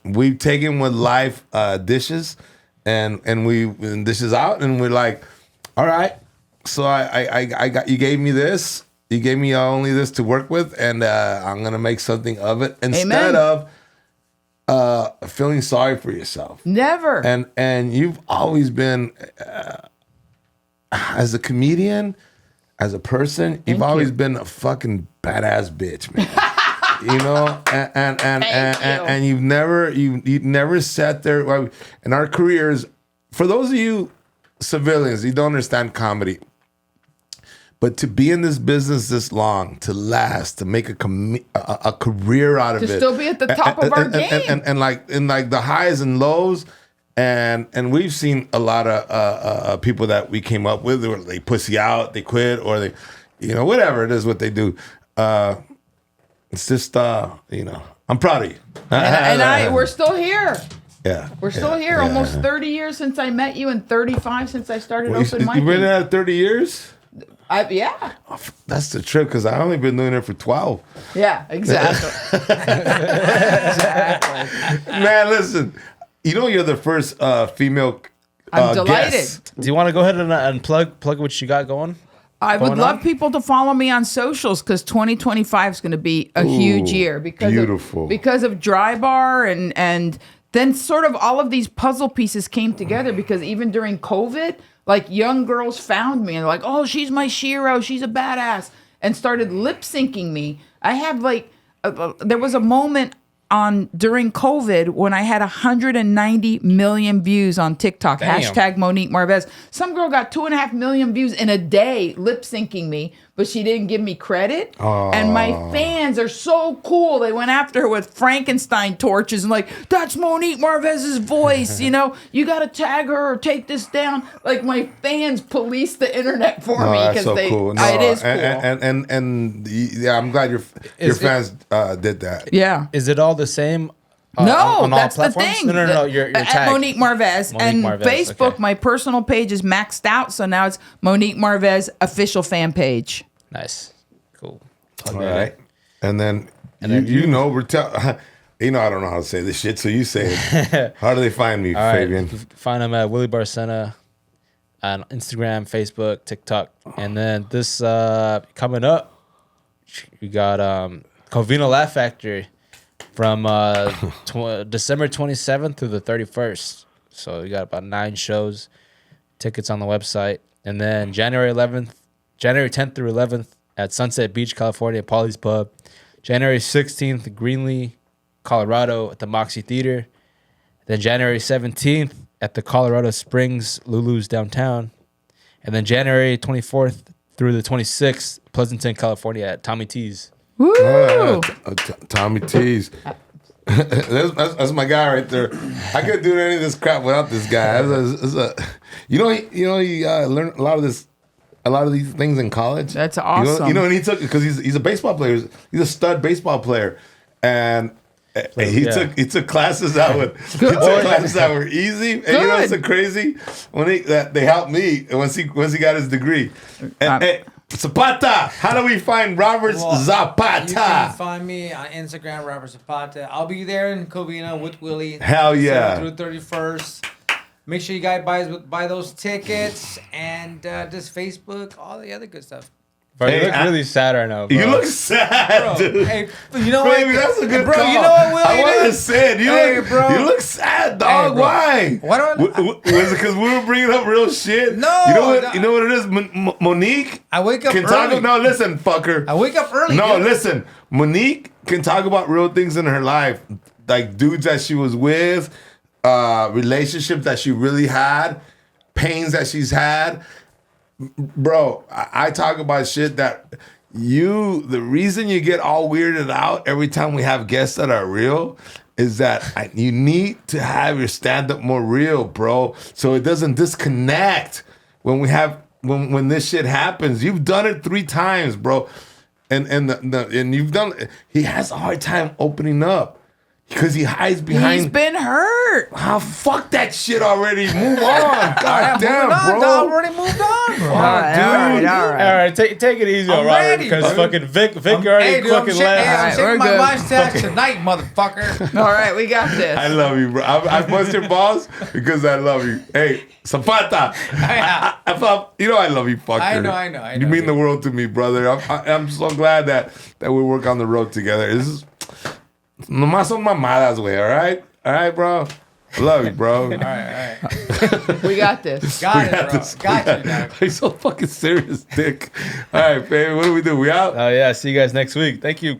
Speaker 1: we've taken with life dishes and we dishes out, and we're like, all right, so I got, you gave me this. You gave me only this to work with, and I'm gonna make something of it instead of feeling sorry for yourself.
Speaker 2: Never.
Speaker 1: And you've always been, as a comedian, as a person, you've always been a fucking badass bitch, man. And you've never sat there. In our careers, for those of you civilians, you don't understand comedy. But to be in this business this long, to last, to make a career out of it,
Speaker 2: to still be at the top of our game,
Speaker 1: and like in like the highs and lows, and we've seen a lot of people that we came up with, or they pussy out, they quit, or they, whatever it is, what they do. It's just I'm proud of you,
Speaker 2: and we're still here.
Speaker 1: Yeah,
Speaker 2: we're still here. Almost 30 years since I met you, and 35 since I started open mic.
Speaker 1: You've been there 30 years.
Speaker 2: Yeah.
Speaker 1: Oh, that's the trip, because I've only been doing it for 12.
Speaker 2: Yeah, exactly.
Speaker 1: Man, listen, you're the first female
Speaker 2: I'm delighted.
Speaker 1: guest.
Speaker 3: Do you want to go ahead and plug what you got going?
Speaker 2: I would love people to follow me on socials, because 2025 is going to be a huge year because of Dry Bar, and then sort of all of these puzzle pieces came together, because even during COVID, like young girls found me and they're like, oh, she's my Shiro, she's a badass, and started lip syncing me. I have there was a moment during COVID when I had 190 million views on TikTok.
Speaker 3: Damn.
Speaker 2: # Monique Marvez. Some girl got 2.5 million views in a day lip syncing me. but she didn't give me credit. And my fans are so cool. They went after her with Frankenstein torches and like, that's Monique Marvez's voice. You know, you got to tag her or take this down. Like my fans police the internet for me because
Speaker 1: so
Speaker 2: they.
Speaker 1: cool.
Speaker 2: It is cool.
Speaker 1: And yeah, I'm glad your fans did that.
Speaker 2: Yeah.
Speaker 3: Is it all the same?
Speaker 2: No,
Speaker 3: on all
Speaker 2: that's the
Speaker 3: platforms?
Speaker 2: thing.
Speaker 3: No. You're
Speaker 2: At
Speaker 3: tagged.
Speaker 2: Monique Marvez. And
Speaker 3: Marvez,
Speaker 2: Facebook,
Speaker 3: okay.
Speaker 2: my personal page is maxed out. So now it's Monique Marvez official fan page.
Speaker 3: Nice. Cool.
Speaker 1: All right. And then you know, you know, I don't know how to say this shit, so you say it. How do they find me,
Speaker 3: All
Speaker 1: Fabian?
Speaker 3: right. Find them at Willie Barcena on Instagram, Facebook, TikTok. And then this coming up, we got Covina Laugh Factory from December 27th through the 31st. So we got about 9 shows. Tickets on the website. And then January 10th through 11th at Sunset Beach, California, Polly's Pub. January 16th, Greenlee, Colorado at the Moxie Theater. Then January 17th at the Colorado Springs Lulu's downtown. And then January 24th through the 26th, Pleasanton, California at Tommy T's.
Speaker 2: Woo!
Speaker 1: Tommy T's. That's my guy right there. I couldn't do any of this crap without this guy. He learned a lot of these things in college.
Speaker 2: That's awesome.
Speaker 1: You know, and he took because he's a baseball player. He's a stud baseball player, and he took classes that were easy. And you know what's so crazy? When they helped me once he got his degree. And, Zapata, how do we find Robert Zapata?
Speaker 4: You can find me on Instagram, Robert Zapata. I'll be there in Covina with Willie.
Speaker 1: Hell yeah.
Speaker 4: Through 31st. Make sure you guys buy those tickets and just Facebook, all the other good stuff.
Speaker 3: Bro, you look really sad right now, bro.
Speaker 1: You look sad, dude.
Speaker 4: Hey, you know
Speaker 1: Baby,
Speaker 4: what?
Speaker 1: that's a good
Speaker 4: bro,
Speaker 1: call.
Speaker 4: you know what, Willie?
Speaker 1: I wanted to say it. You look sad, dog.
Speaker 4: Hey, bro.
Speaker 1: Why?
Speaker 4: Why don't I?
Speaker 1: Was it because we were bringing up real shit?
Speaker 4: No,
Speaker 1: You know what?
Speaker 4: no.
Speaker 1: You know what it is? Monique
Speaker 4: I wake up
Speaker 1: can talk.
Speaker 4: early.
Speaker 1: No, listen, fucker.
Speaker 4: I wake up early.
Speaker 1: No,
Speaker 4: dude.
Speaker 1: listen. Monique can talk about real things in her life, like dudes that she was with, relationships that she really had, pains that she's had. Bro, I talk about shit that the reason you get all weirded out every time we have guests that are real is that you need to have your stand-up more real, bro, so it doesn't disconnect when this shit happens. You've done it 3 times, bro, and you've done. He has a hard time opening up because he hides behind.
Speaker 2: He's been hurt.
Speaker 1: Ah, fuck that shit already. Move on. God damn, bro.
Speaker 4: I already moved on, bro.
Speaker 2: All right.
Speaker 3: All right, take it easy,
Speaker 4: I'm
Speaker 3: Robert,
Speaker 4: ready,
Speaker 3: because
Speaker 4: bro.
Speaker 3: fucking Vic already fucking
Speaker 4: I'm
Speaker 3: left.
Speaker 2: we're
Speaker 4: shaking my
Speaker 2: good.
Speaker 4: mustache tonight, motherfucker.
Speaker 2: All right, we got this.
Speaker 1: I love you, bro. I bust your balls because I love you. Hey, Zapata. I thought, I love you, fucker.
Speaker 4: I know.
Speaker 1: You mean the world to me, brother. I'm so glad that we work on the road together. This is nomás son mamadas, güey. All right? All right, bro? I love you, bro.
Speaker 4: All right.
Speaker 2: We got this.
Speaker 4: Got it, bro. Got you, dog.
Speaker 1: You're so fucking serious, dick. All right, baby. What do? We out?
Speaker 3: Oh, yeah. See you guys next week. Thank you.